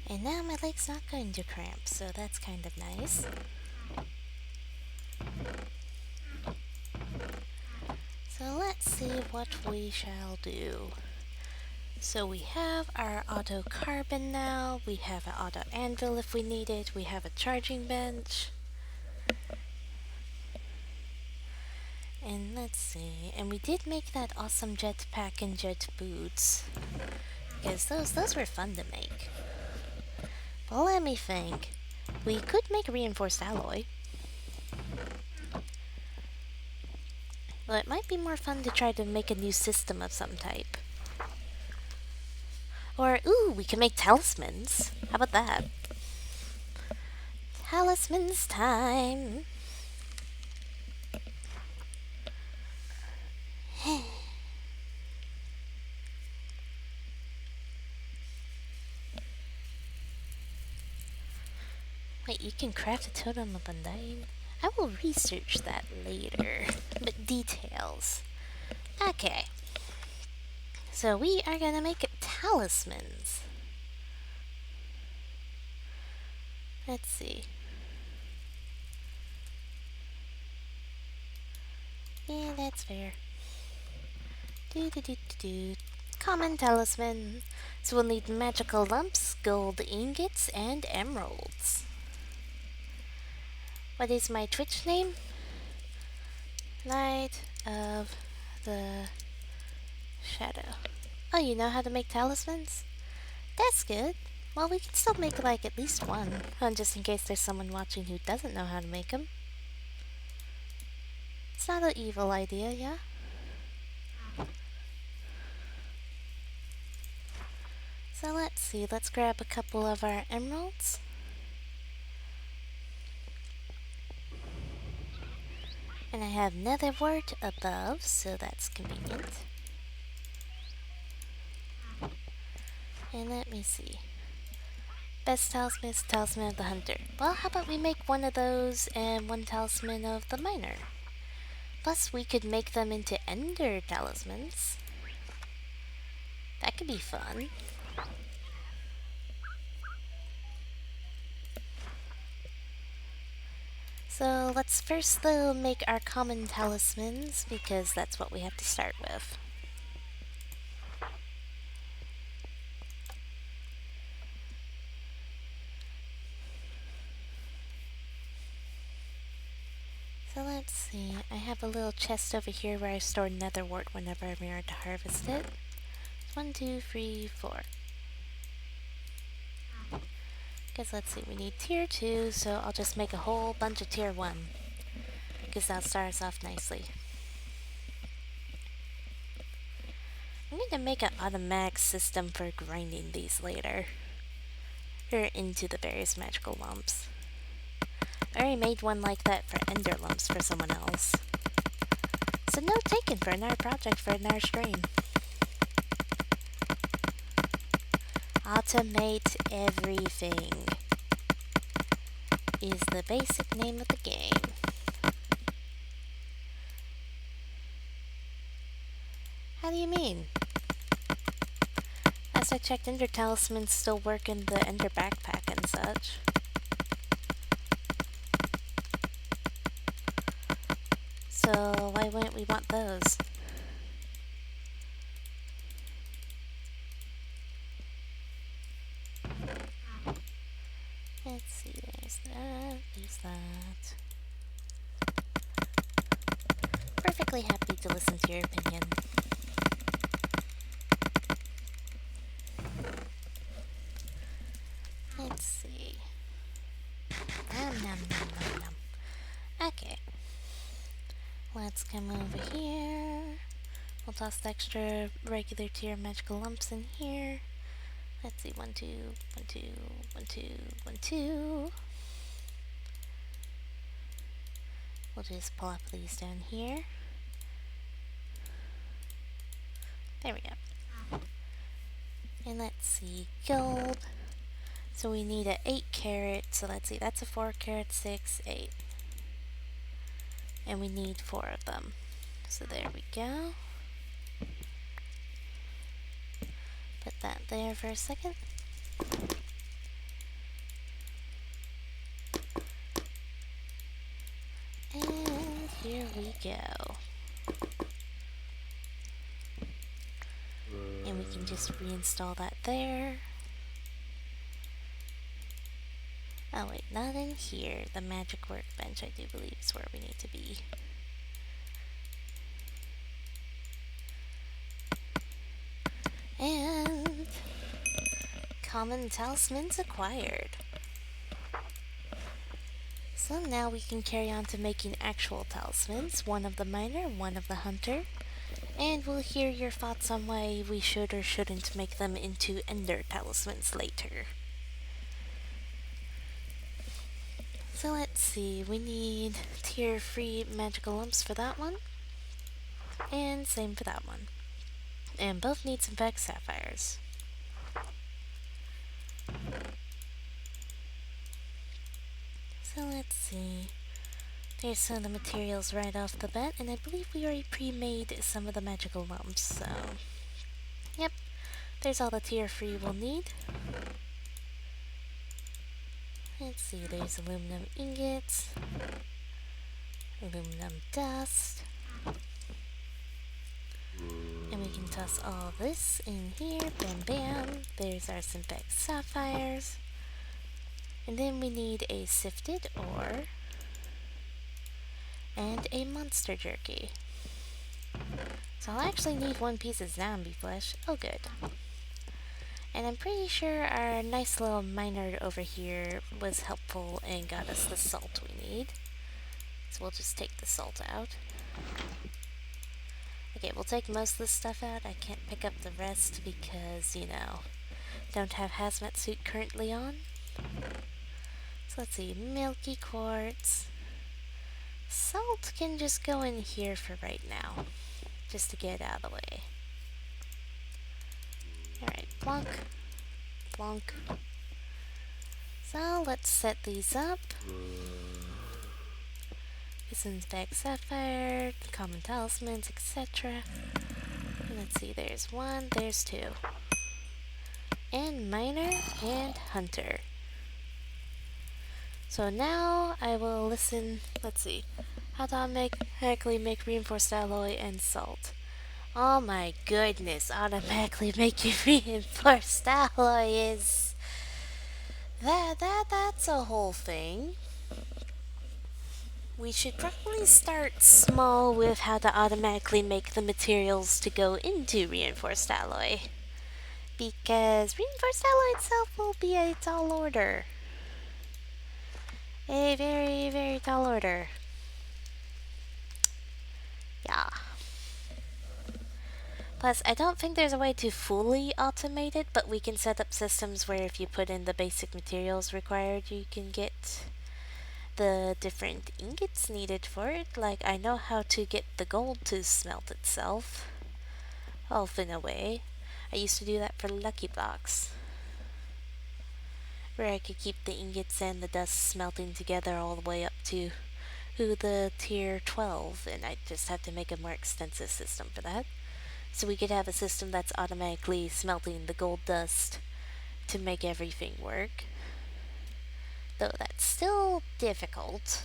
And now my leg's not going to cramp, so that's kind of nice. So let's see what we shall do. So we have our auto carbon now, we have an auto anvil if we need it, we have a charging bench. And let's see, and we did make that awesome jetpack and jet boots. Because those were fun to make. But let me think. We could make reinforced alloy. Well, it might be more fun to try to make a new system of some type. Or, ooh, we can make talismans. How about that? Talismans time. Wait, you can craft a totem of undying? I will research that later. But details. Okay. So we are gonna make talismans. Let's see. Yeah, that's fair. Common talisman. So we'll need magical lumps, gold ingots, and emeralds. What is my Twitch name? Light of the Shadow. Oh, you know how to make talismans? That's good. Well, we can still make like at least one, just in case there's someone watching who doesn't know how to make them. It's not an evil idea, yeah? So let's see, let's grab a couple of our emeralds. And I have nether wart above, so that's convenient. And let me see. Best talisman is talisman of the hunter. Well, how about we make one of those and one talisman of the miner? Plus, we could make them into ender talismans. That could be fun. So let's first though make our common talismans, because that's what we have to start with. So let's see, I have a little chest over here where I store nether wart whenever I'm here to harvest it. 1, 2, 3, 4. Because let's see, we need tier 2, so I'll just make a whole bunch of tier 1. Because that'll start us off nicely. I'm going to make an automatic system for grinding these later. Or into the various magical lumps. I already made one like that for ender lumps for someone else. So note taken for another project for another stream. Automate everything is the basic name of the game. How do you mean? Last I checked, ender talismans still work in the ender backpack and such. So why wouldn't we want those? Let's see, there's that. Perfectly happy to listen to your opinion. Let's see. Nom nom nom nom nom. Okay. Let's come over here. We'll toss the extra regular tier magical lumps in here. Let's see, 1, 2, 1, 2, 1, 2, 1, 2. We'll just plop these down here. There we go. And let's see, gold. So we need a 8 carat, so let's see, that's a 4 carat, 6, 8. And we need 4 of them. So there we go. Put that there for a second. And here we go. And we can just reinstall that there. Oh wait, not in here. The magic workbench, I do believe, is where we need to be. And common talismans acquired. So now we can carry on to making actual talismans, one of the miner, one of the hunter, and we'll hear your thoughts on why we should or shouldn't make them into ender talismans later. So let's see, we need tier 3 magical lumps for that one, and same for that one. And both need some back sapphires. So let's see. There's some of the materials right off the bat, and I believe we already pre-made some of the magical lumps, so... Yep, there's all the tier 3 we'll need. Let's see, there's aluminum ingots, aluminum dust, and we can toss all this in here, bam bam. There's our synthetic sapphires. And then we need a sifted ore and a monster jerky. So I'll actually need one piece of zombie flesh. Oh good. And I'm pretty sure our nice little miner over here was helpful and got us the salt we need. So we'll just take the salt out. Okay, we'll take most of this stuff out. I can't pick up the rest because, you know, don't have hazmat suit currently on. So let's see, milky quartz. Salt can just go in here for right now, just to get it out of the way. Alright, plonk, plonk. So let's set these up. Synthetic sapphire, common talismans, etc. And let's see, there's one, there's two. And miner and hunter. So now I will listen, let's see, how to automatically make reinforced alloy and salt. Oh my goodness, automatically making reinforced alloy is... That's a whole thing. We should probably start small with how to automatically make the materials to go into reinforced alloy. Because reinforced alloy itself will be a tall order. A very, very tall order. Yeah. Plus, I don't think there's a way to fully automate it, but we can set up systems where if you put in the basic materials required, you can get the different ingots needed for it. Like, I know how to get the gold to smelt itself. Off in a way. I used to do that for lucky blocks, where I could keep the ingots and the dust smelting together all the way up to the tier 12, and I just have to make a more extensive system for that. So we could have a system that's automatically smelting the gold dust to make everything work. Though that's still difficult,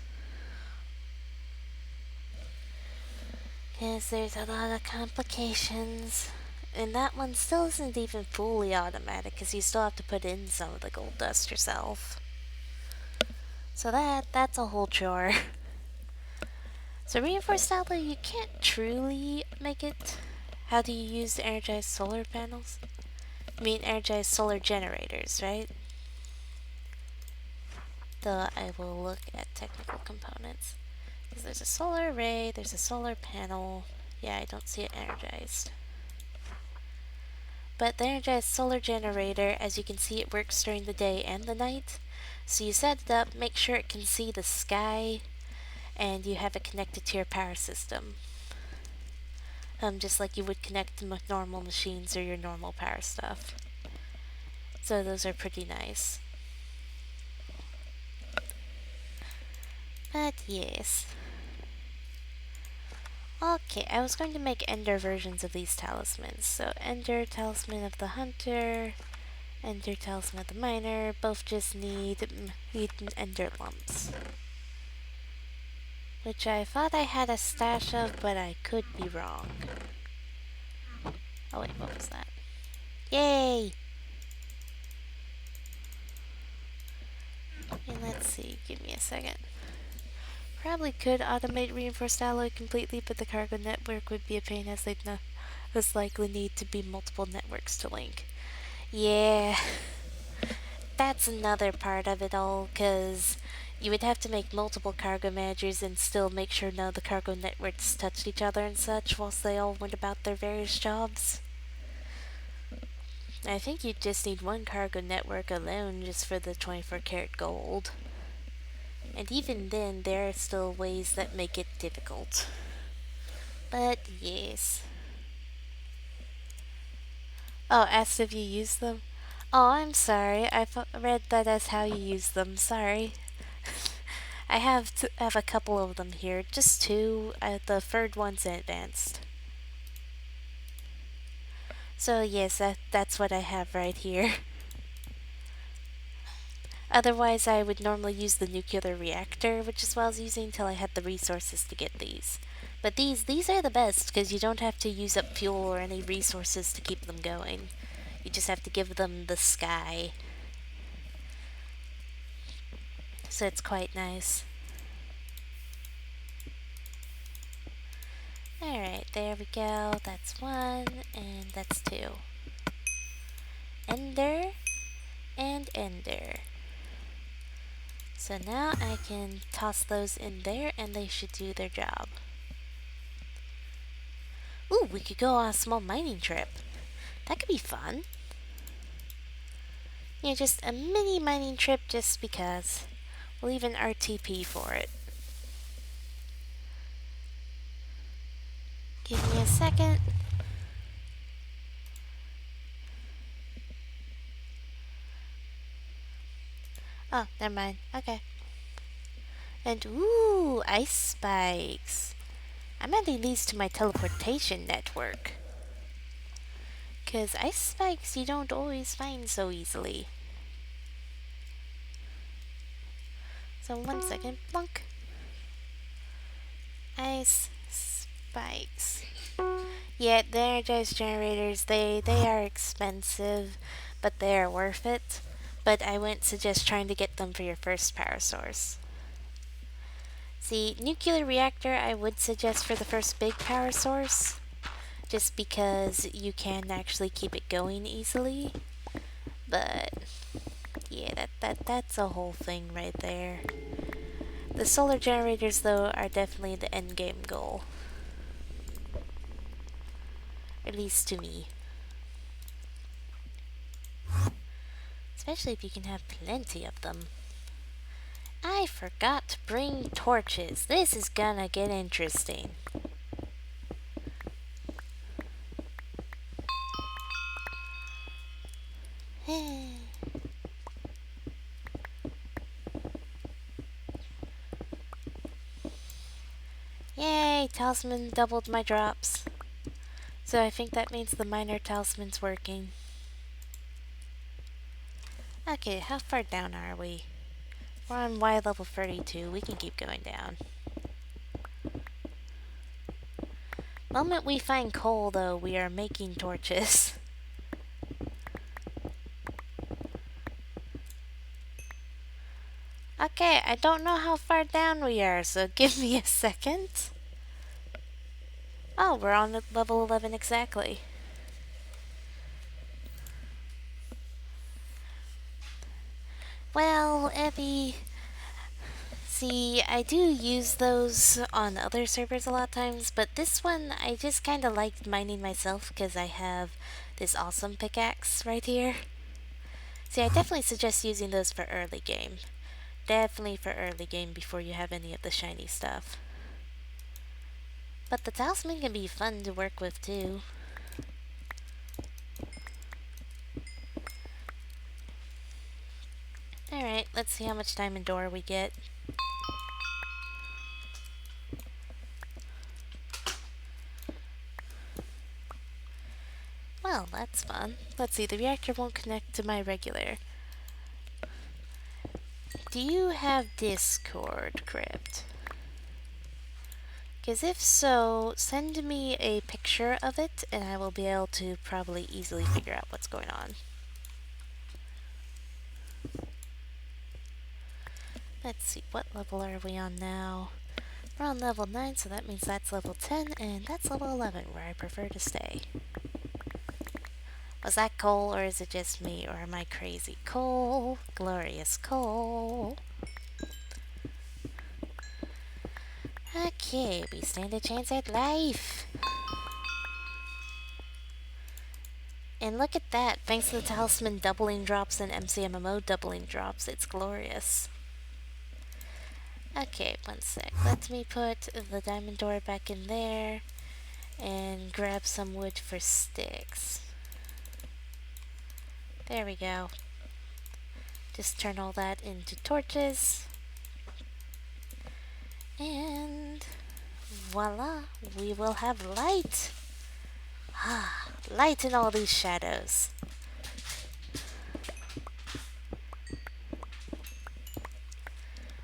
because there's a lot of complications. And that one still isn't even fully automatic, because you still have to put in some of the gold dust yourself. So that's a whole chore. So reinforced alloy, you can't truly make it. How do you use the energized solar panels? I mean energized solar generators, right? Though I will look at technical components. Because there's a solar array, there's a solar panel. Yeah, I don't see it energized. But the energized solar generator, as you can see, it works during the day and the night. So you set it up, make sure it can see the sky, and you have it connected to your power system. Just like you would connect to normal machines or your normal power stuff. So those are pretty nice. But yes. Okay, I was going to make Ender versions of these talismans. So Ender Talisman of the Hunter, Ender Talisman of the Miner, both just need mutant Ender lumps. Which I thought I had a stash of, but I could be wrong. Oh wait, what was that? Yay! And let's see, give me a second. Probably could automate reinforced alloy completely, but the cargo network would be a pain as they'd most likely need to be multiple networks to link. Yeah, that's another part of it all, because you would have to make multiple cargo managers and still make sure none of the cargo networks touched each other and such whilst they all went about their various jobs. I think you'd just need one cargo network alone just for the 24 karat gold. And even then, there are still ways that make it difficult. But yes. Oh, asked if you use them? Oh, I'm sorry. I read that as how you use them. Sorry. I have a couple of them here. Just two. The third one's advanced. So yes, that's what I have right here. Otherwise, I would normally use the nuclear reactor, which is what I was using until I had the resources to get these. But these are the best, because you don't have to use up fuel or any resources to keep them going. You just have to give them the sky. So it's quite nice. Alright, there we go. That's one, and that's two. Ender, and Ender. So now I can toss those in there, and they should do their job. Ooh, we could go on a small mining trip. That could be fun. Yeah, just a mini mining trip just because. We'll even RTP for it. Give me a second. Oh, never mind. Okay. And ooh, ice spikes. I'm adding these to my teleportation network. Because ice spikes you don't always find so easily. So 1 second, plunk. Ice spikes. Yeah, the energized generators, they are expensive, but they are worth it. But I wouldn't suggest trying to get them for your first power source. See, nuclear reactor I would suggest for the first big power source, just because you can actually keep it going easily. But yeah, that's a whole thing right there. The solar generators though are definitely the end game goal. At least to me. Especially if you can have plenty of them. I forgot to bring torches. This is gonna get interesting. Yay, talisman doubled my drops. So I think that means the minor talisman's working. Okay, how far down are we? We're on Y level 32. We can keep going down. Moment we find coal, though, we are making torches. Okay, I don't know how far down we are, so give me a second. Oh, we're on level 11 exactly. Well, Evie, see, I do use those on other servers a lot of times, but this one I just kind of liked mining myself because I have this awesome pickaxe right here. See, I definitely suggest using those for early game. Definitely for early game before you have any of the shiny stuff. But the talisman can be fun to work with too. Alright, let's see how much diamond ore we get. Well, that's fun. Let's see, the reactor won't connect to my regular. Do you have Discord, Crypt? Because if so, send me a picture of it, and I will be able to probably easily figure out what's going on. Let's see, what level are we on now? We're on level 9, so that means that's level 10, and that's level 11, where I prefer to stay. Was that coal, or is it just me, or am I crazy? Coal, glorious coal. Okay, we stand a chance at life. And look at that, thanks to the talisman doubling drops and MCMMO doubling drops, it's glorious. Okay, one sec. Let me put the diamond door back in there and grab some wood for sticks. There we go. Just turn all that into torches. And voila, we will have light. Ah, light in all these shadows.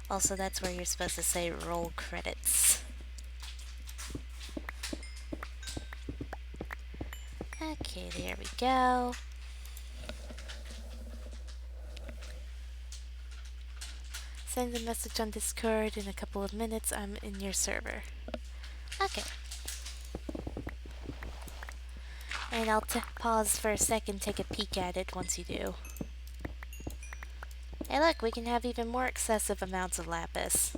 Also, that's where you're supposed to say roll credits. Okay, there we go. Send a message on Discord in a couple of minutes. I'm in your server. Okay. And I'll pause for a second, take a peek at it once you do. Hey look, we can have even more excessive amounts of lapis.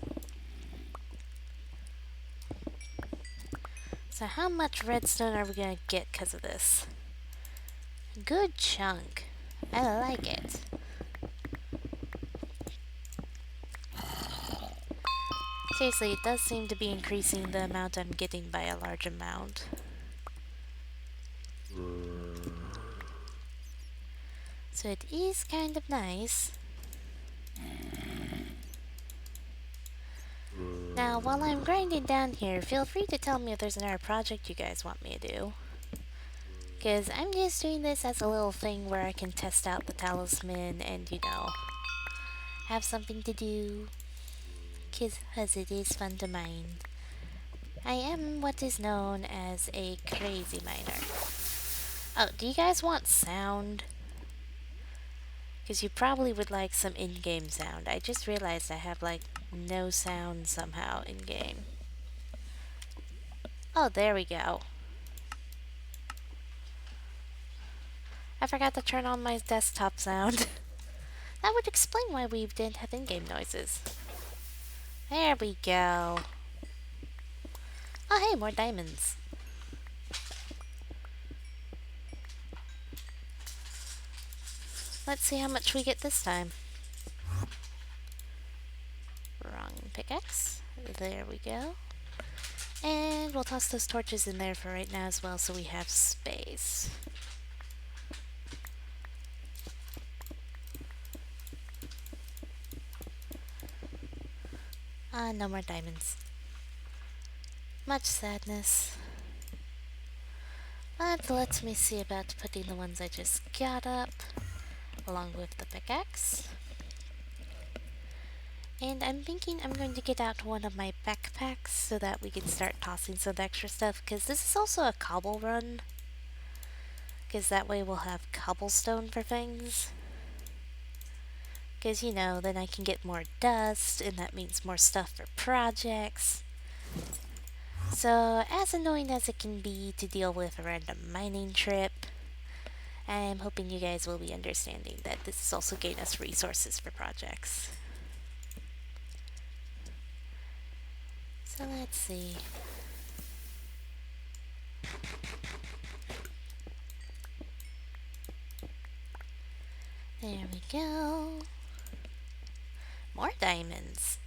So how much redstone are we gonna get because of this? Good chunk. I like it. Seriously, it does seem to be increasing the amount I'm getting by a large amount. So it is kind of nice. Now, while I'm grinding down here, feel free to tell me if there's another project you guys want me to do. Because I'm just doing this as a little thing where I can test out the talisman and, you know, have something to do. Because it is fun to mine. I am what is known as a crazy miner. Oh, do you guys want sound? Because you probably would like some in-game sound. I just realized I have, like, no sound somehow in-game. Oh, there we go. I forgot to turn on my desktop sound. That would explain why we didn't have in-game noises. There we go. Oh, hey, more diamonds. Let's see how much we get this time. Wrong pickaxe. There we go. And we'll toss those torches in there for right now as well so we have space. Ah, no more diamonds. Much sadness. But let me see about putting the ones I just got up, along with the pickaxe. And I'm thinking I'm going to get out one of my backpacks so that we can start tossing some extra stuff, because this is also a cobble run. Because that way we'll have cobblestone for things. Because, you know, then I can get more dust, and that means more stuff for projects. So, as annoying as it can be to deal with a random mining trip, I'm hoping you guys will be understanding that this is also getting us resources for projects. So let's see. There we go. More diamonds.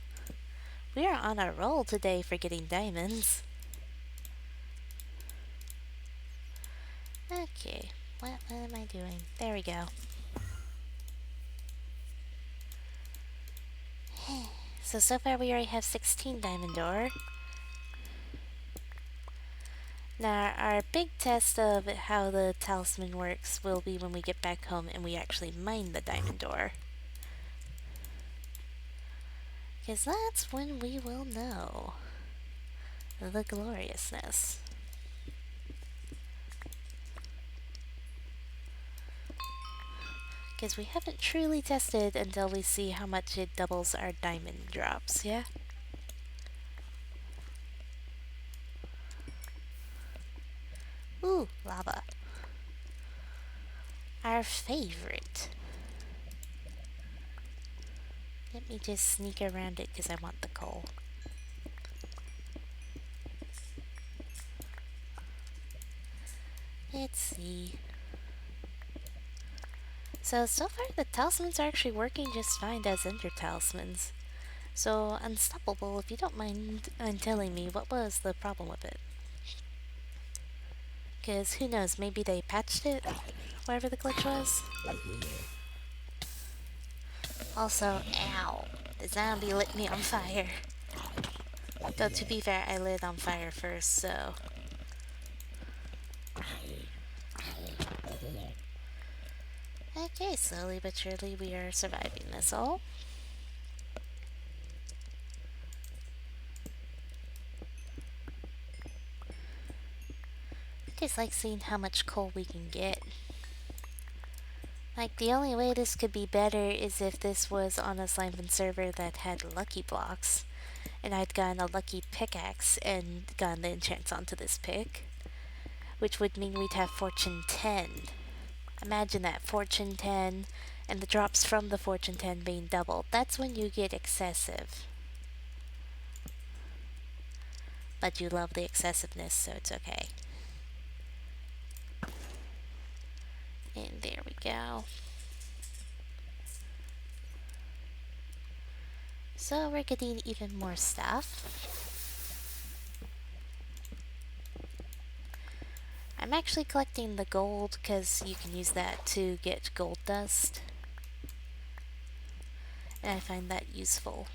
We are on a roll today for getting diamonds. Okay, what am I doing? There we go. So far we already have 16 diamond ore. Now, our big test of how the talisman works will be when we get back home and we actually mine the diamond door. Because that's when we will know the gloriousness. Because we haven't truly tested until we see how much it doubles our diamond drops, yeah? Ooh, lava. Our favorite. Let me just sneak around it because I want the coal. Let's see. So far the talismans are actually working just fine as ender talismans. So, Unstoppable, if you don't mind telling me, what was the problem with it? Because who knows, maybe they patched it? Whatever the glitch was? Also, ow! The zombie lit me on fire. Though to be fair, I lit on fire first, so... Okay, slowly but surely we are surviving this all. I just like seeing how much coal we can get. Like, the only way this could be better is if this was on a Slimefun server that had lucky blocks, and I'd gotten a lucky pickaxe and gotten the enchants onto this pick, which would mean we'd have Fortune 10. Imagine that, Fortune 10, and the drops from the Fortune 10 being doubled. That's when you get excessive. But you love the excessiveness, so it's okay. And there we go. So we're getting even more stuff. I'm actually collecting the gold because you can use that to get gold dust. And I find that useful.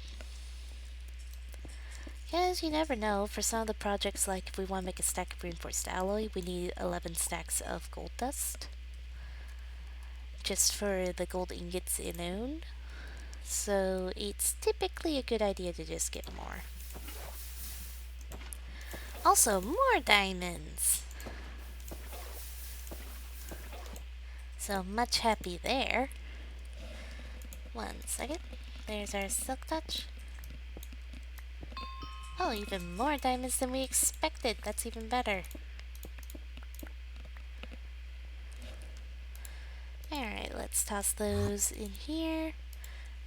Because you never know, for some of the projects, like if we want to make a stack of reinforced alloy, we need 11 stacks of gold dust. Just for the gold ingots alone. So it's typically a good idea to just get more. Also, more diamonds! So much happy there. 1 second. There's our silk touch. Oh, even more diamonds than we expected. That's even better. Alright, let's toss those in here.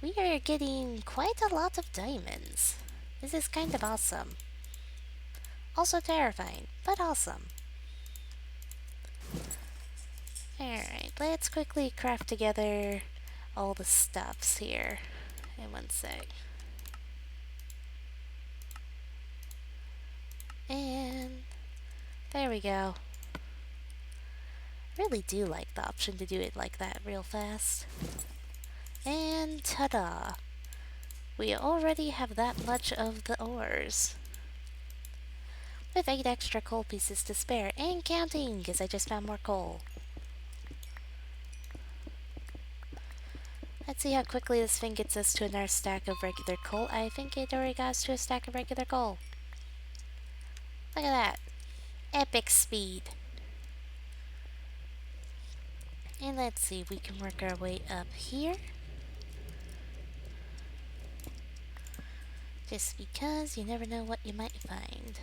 We are getting quite a lot of diamonds. This is kind of awesome. Also terrifying, but awesome. Alright, let's quickly craft together all the stuffs here. In 1 sec. And there we go. Really do like the option to do it like that real fast. And ta-da! We already have that much of the ores. With 8 extra coal pieces to spare, and counting, because I just found more coal. Let's see how quickly this thing gets us to another stack of regular coal. I think it already got us to a stack of regular coal. Look at that. Epic speed. And let's see, we can work our way up here. Just because you never know what you might find.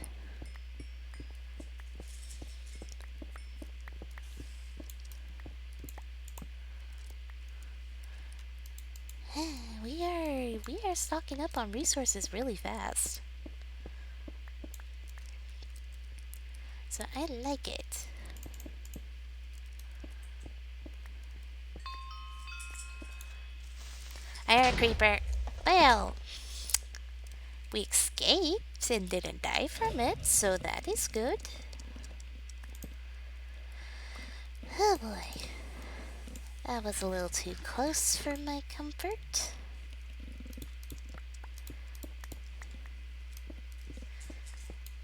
we are stocking up on resources really fast. So I like it. I heard a creeper. Well, we escaped and didn't die from it, so that is good. Oh boy. That was a little too close for my comfort.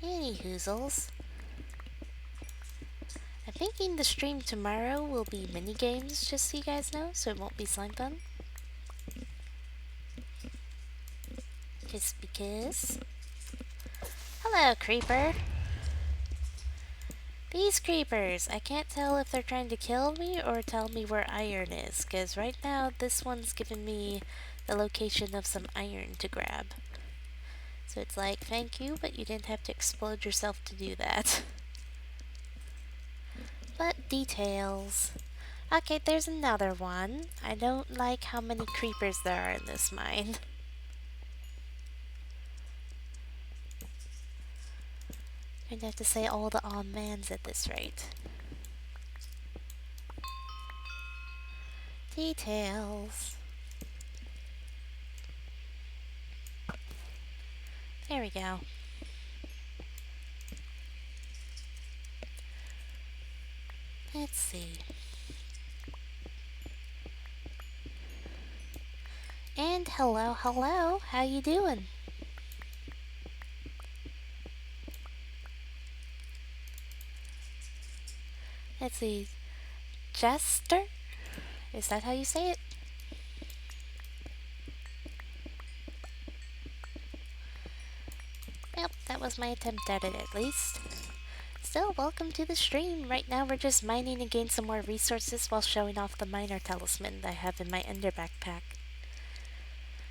Any hoozles. I'm thinking the stream tomorrow will be mini games, just so you guys know, so it won't be Slimefun. Just because. Hello, creeper. These creepers, I can't tell if they're trying to kill me or tell me where iron is, because right now this one's giving me the location of some iron to grab. So it's like, thank you, but you didn't have to explode yourself to do that. But details. Okay, there's another one. I don't like how many creepers there are in this mine. I'd have to say all the aw mans at this rate. Details. There we go. Let's see. And hello, hello. How you doing? Let's see. Jester? Is that how you say it? Yep, that was my attempt at it at least. Still, welcome to the stream. Right now we're just mining and gain some more resources while showing off the miner talisman that I have in my ender backpack.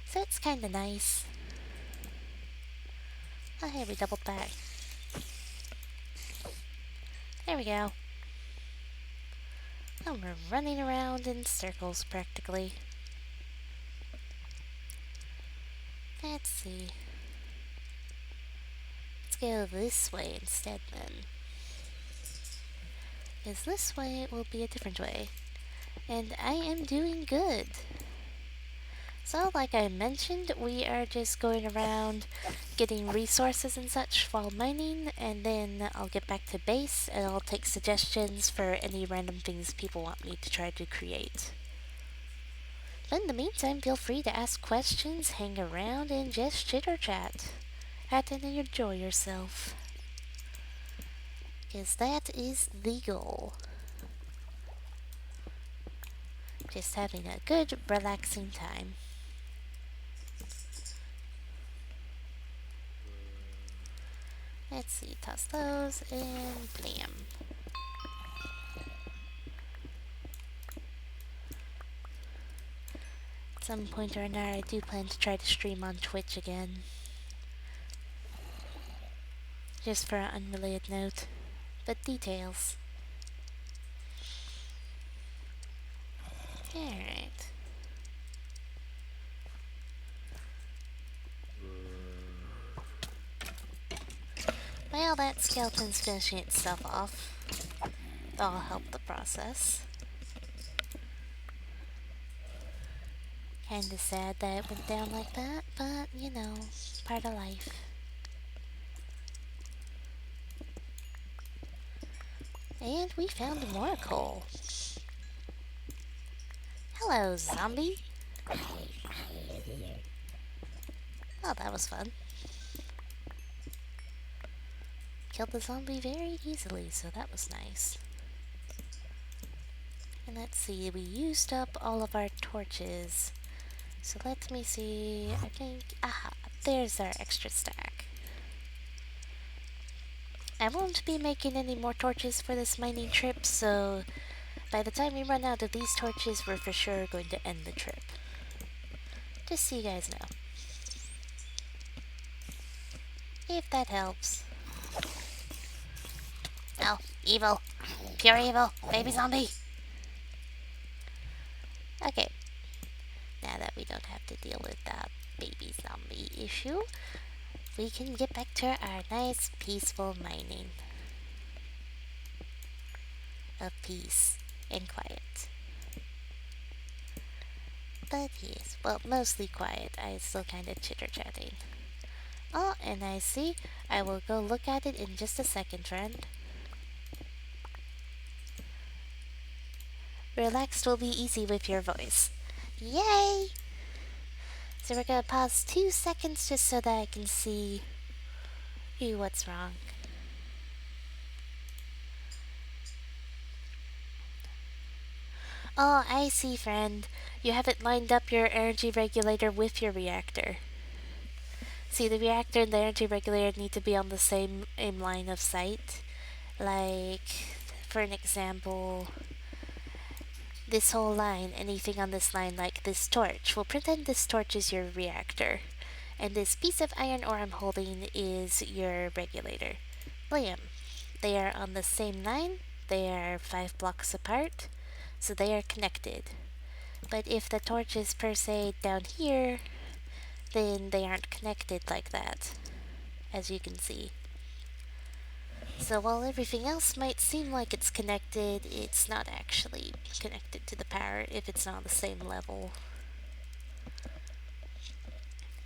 So it's kinda nice. Oh hey, we doubled back. There we go. Oh, we're running around in circles practically. Let's see. Let's go this way instead then. Because this way will be a different way. And I am doing good. So, like I mentioned, we are just going around getting resources and such while mining, and then I'll get back to base and I'll take suggestions for any random things people want me to try to create. But in the meantime, feel free to ask questions, hang around, and just chitter-chat. Have to enjoy yourself. Because that is the goal. Just having a good, relaxing time. Let's see, toss those, and blam. At some point or another, I do plan to try to stream on Twitch again. Just for an unrelated note. But details. Alright. Well, that skeleton's finishing itself off. That'll help the process. Kinda sad that it went down like that, but, you know, part of life. And we found more coal. Hello, zombie. Oh, that was fun. Killed the zombie very easily, so that was nice. And let's see, we used up all of our torches. So let me see, I think, aha, there's our extra stack. I won't be making any more torches for this mining trip, so by the time we run out of these torches, we're for sure going to end the trip. Just so you guys know. If that helps. Oh, evil. Pure evil. Baby zombie. Okay. Now that we don't have to deal with that baby zombie issue, we can get back to our nice, peaceful mining. Of peace and quiet. But yes, well, mostly quiet. I still kind of chitter-chatting. Oh, and I see. I will go look at it in just a second, friend. Relaxed will be easy with your voice. Yay! So we're gonna pause 2 seconds just so that I can see what's wrong. Oh, I see, friend. You haven't lined up your energy regulator with your reactor. See, the reactor and the energy regulator need to be on the same line of sight. Like, for an example, this whole line, anything on this line like this torch, we'll pretend this torch is your reactor. And this piece of iron ore I'm holding is your regulator. Blam! They are on the same line, they are 5 blocks apart, so they are connected. But if the torch is per se down here, then they aren't connected like that, as you can see. So while everything else might seem like it's connected, it's not actually connected to the power if it's not on the same level,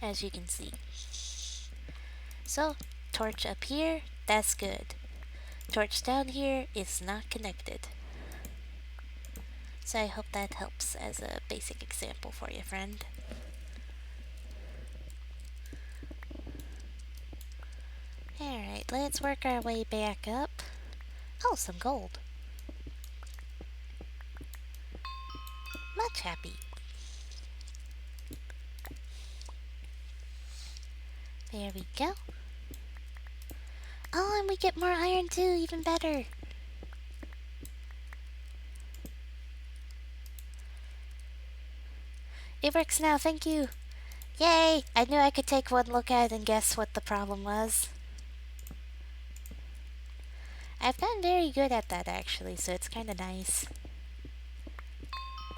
as you can see. So, torch up here, that's good. Torch down here is not connected. So I hope that helps as a basic example for you, friend. Alright, let's work our way back up. Oh, some gold. Much happy. There we go. Oh, and we get more iron too, even better. It works now, thank you. Yay! I knew I could take one look at it and guess what the problem was. I've gotten very good at that actually, so it's kinda nice.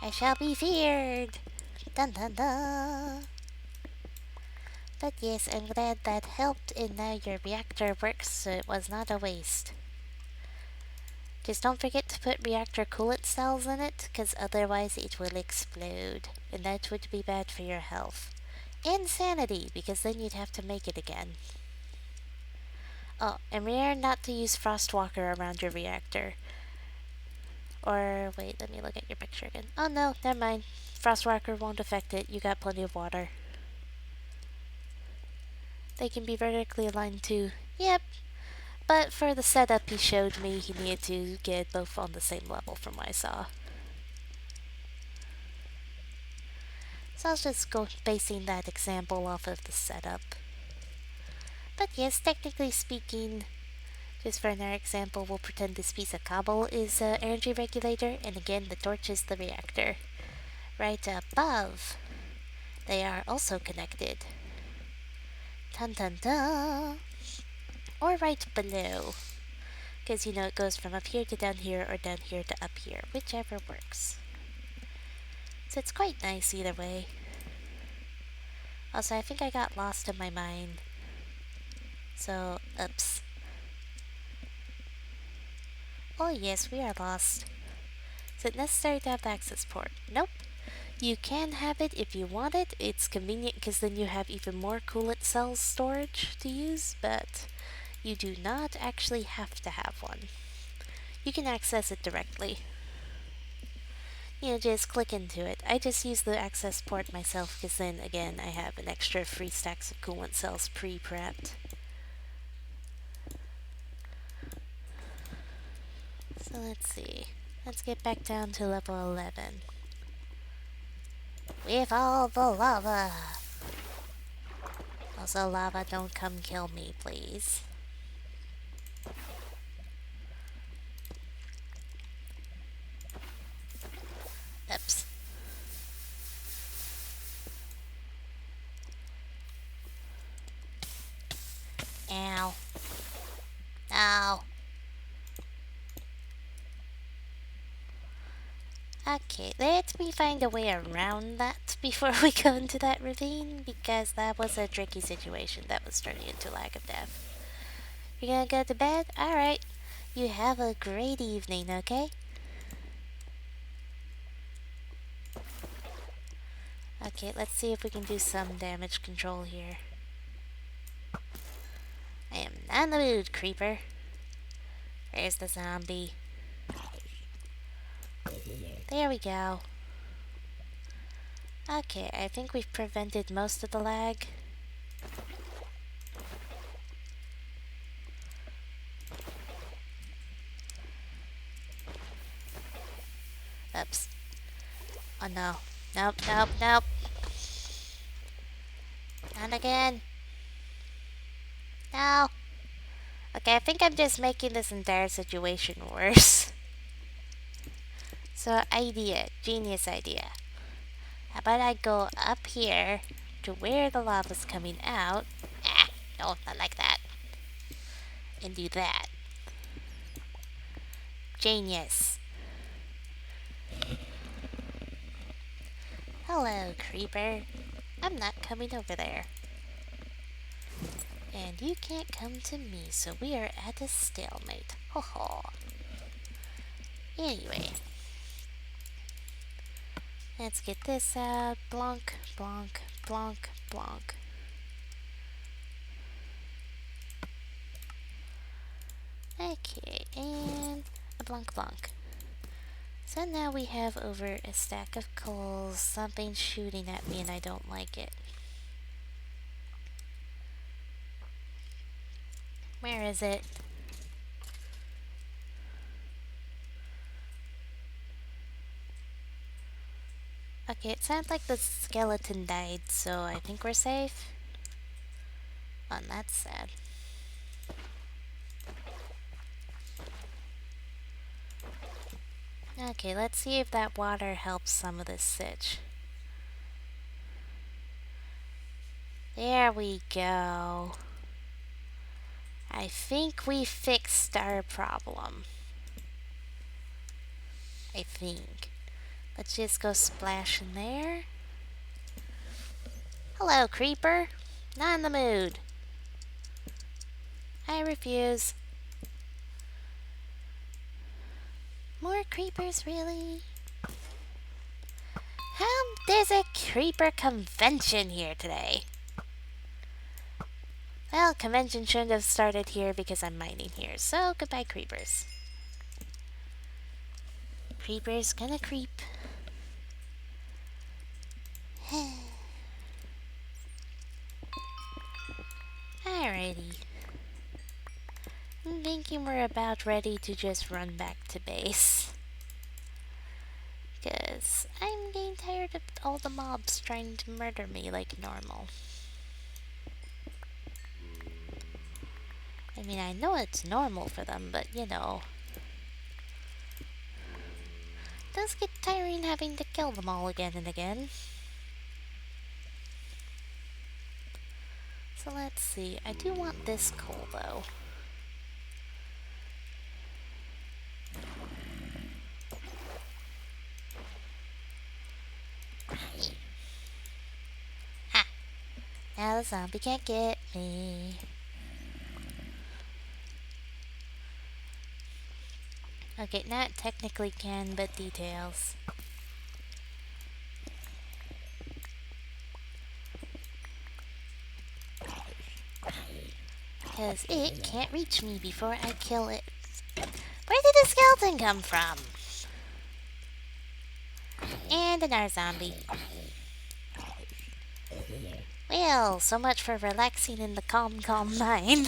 I shall be feared! Dun dun dun! But yes, I'm glad that helped, and now your reactor works, so it was not a waste. Just don't forget to put reactor coolant cells in it, because otherwise it will explode, and that would be bad for your health. And sanity, because then you'd have to make it again. Oh, and remember not to use Frostwalker around your reactor. Or, wait, let me look at your picture again. Oh no, never mind. Frostwalker won't affect it, you got plenty of water. They can be vertically aligned too. Yep. But for the setup he showed me, he needed to get both on the same level from what I saw. So I'll just go basing that example off of the setup. But yes, technically speaking, just for another example, we'll pretend this piece of cobble is an energy regulator, and again, the torch is the reactor. Right above, they are also connected. Dun dun dun! Or right below, because you know it goes from up here to down here, or down here to up here, whichever works. So it's quite nice either way. Also, I think I got lost in my mind. So, oops. Oh yes, we are lost. Is it necessary to have the access port? Nope. You can have it if you want it. It's convenient because then you have even more coolant cells storage to use, but you do not actually have to have one. You can access it directly. You know, just click into it. I just use the access port myself because then, again, I have an extra 3 stacks of coolant cells pre-prepped. So let's see. Let's get back down to level 11. With all the lava! Also, lava, don't come kill me, please. Oops. Ow. Ow. Okay, let me find a way around that before we go into that ravine, because that was a tricky situation that was turning into lack of death. You're gonna go to bed? Alright. You have a great evening, okay? Okay, let's see if we can do some damage control here. I am not in the mood, creeper. Where's the zombie? There we go. Okay, I think we've prevented most of the lag. Oops. Oh no. Nope, nope, nope. Not again. No. Okay, I think I'm just making this entire situation worse. So, idea. Genius idea. How about I go up here to where the lava's coming out? Ah, no, not like that. And do that. Genius. Hello, creeper. I'm not coming over there. And you can't come to me, so we are at a stalemate. Ho ho. Anyway, let's get this out. Blonk, blonk, blonk, blonk. Okay, and a blonk blonk. So now we have over a stack of coals. Something's shooting at me and I don't like it. Where is it? Okay, it sounds like the skeleton died, so I think we're safe. Oh, that's sad. Okay, let's see if that water helps some of this sitch. There we go. I think we fixed our problem. I think. Let's just go splash in there. Hello, creeper. Not in the mood. I refuse. More creepers, really? There's a creeper convention here today. Well, convention shouldn't have started here because I'm mining here, so goodbye, creepers. Creepers gonna creep. Alrighty. I'm thinking we're about ready to just run back to base. Because I'm getting tired of all the mobs trying to murder me like normal. I mean, I know it's normal for them, but you know. It does get tiring having to kill them all again and again. So let's see. I do want this coal though. Ha! Now the zombie can't get me. Okay, not technically can, but details. Because it can't reach me before I kill it. Where did the skeleton come from? And another zombie. Well, so much for relaxing in the calm mine.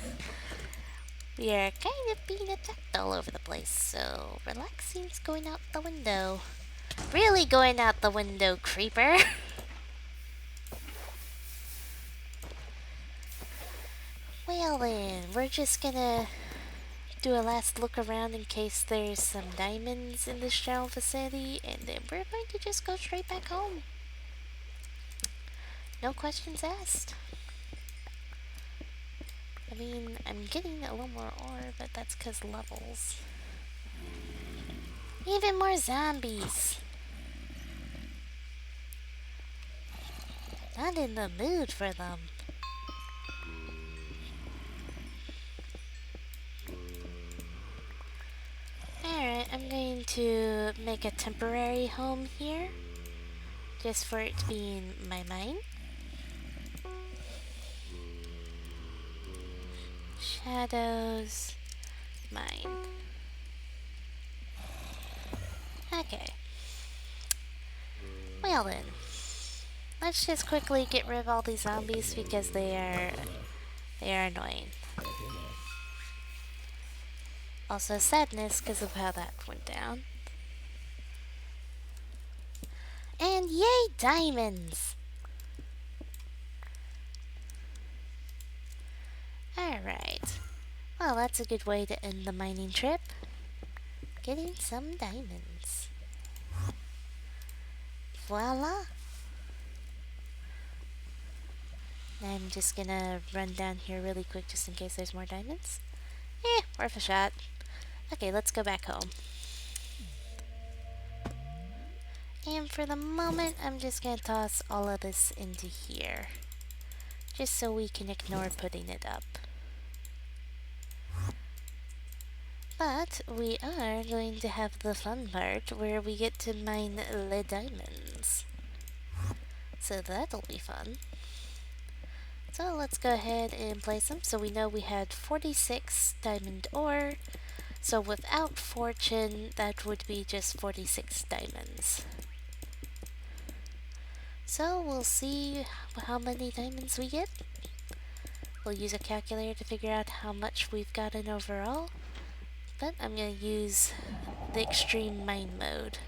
We are kind of being attacked all over the place, so relaxing's going out the window. Really going out the window, creeper. Well then, we're just gonna do a last look around in case there's some diamonds in this general vicinity, and then we're going to just go straight back home. No questions asked. I mean, I'm getting a little more ore, but that's because levels. Even more zombies. Not in the mood for them. Alright, I'm going to make a temporary home here. Just for it to be in my mine. Shadows. Mine. Okay. Well then. Let's just quickly get rid of all these zombies because they are annoying. Also sadness because of how that went down. And yay, diamonds! Alright. Well, that's a good way to end the mining trip. Getting some diamonds. Voila! I'm just gonna run down here really quick just in case there's more diamonds. Worth a shot. Okay, let's go back home. And for the moment, I'm just gonna toss all of this into here. Just so we can ignore putting it up. But we are going to have the fun part where we get to mine the diamonds. So that'll be fun. So let's go ahead and place them. So we know we had 46 diamond ore. So without fortune, that would be just 46 diamonds. So we'll see how many diamonds we get. We'll use a calculator to figure out how much we've gotten overall. But I'm going to use the extreme mine mode.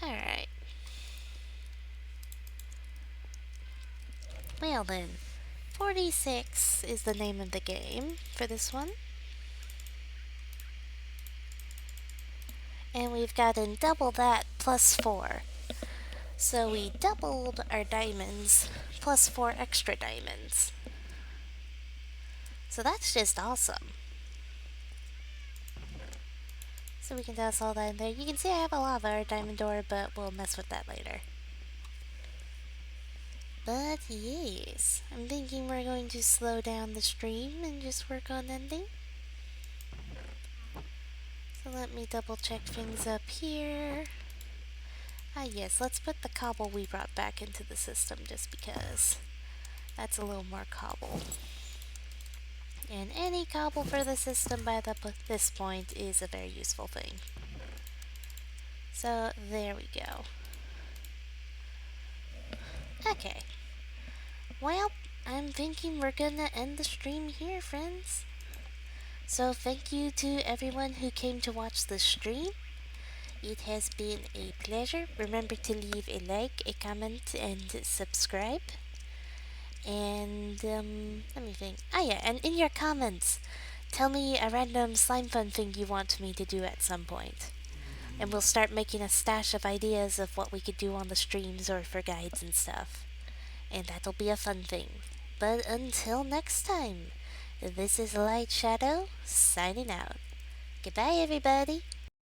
Alright. Well then, 46 is the name of the game for this one. And we've gotten double that plus 4. So we doubled our diamonds plus 4 extra diamonds. So that's just awesome. So we can toss all that in there. You can see I have a lava diamond ore, but we'll mess with that later. But yes, I'm thinking we're going to slow down the stream and just work on ending. So let me double check things up here. Ah yes, let's put the cobble we brought back into the system just because that's a little more cobble. And any cobble for the system by this point is a very useful thing. So there we go. Okay. Well, I'm thinking we're gonna end the stream here, friends. So thank you to everyone who came to watch the stream. It has been a pleasure. Remember to leave a like, a comment, and subscribe. And let me think. Ah yeah, and in your comments, tell me a random slime fun thing you want me to do at some point. And we'll start making a stash of ideas of what we could do on the streams or for guides and stuff. And that'll be a fun thing. But until next time, this is Light Shadow, signing out. Goodbye, everybody.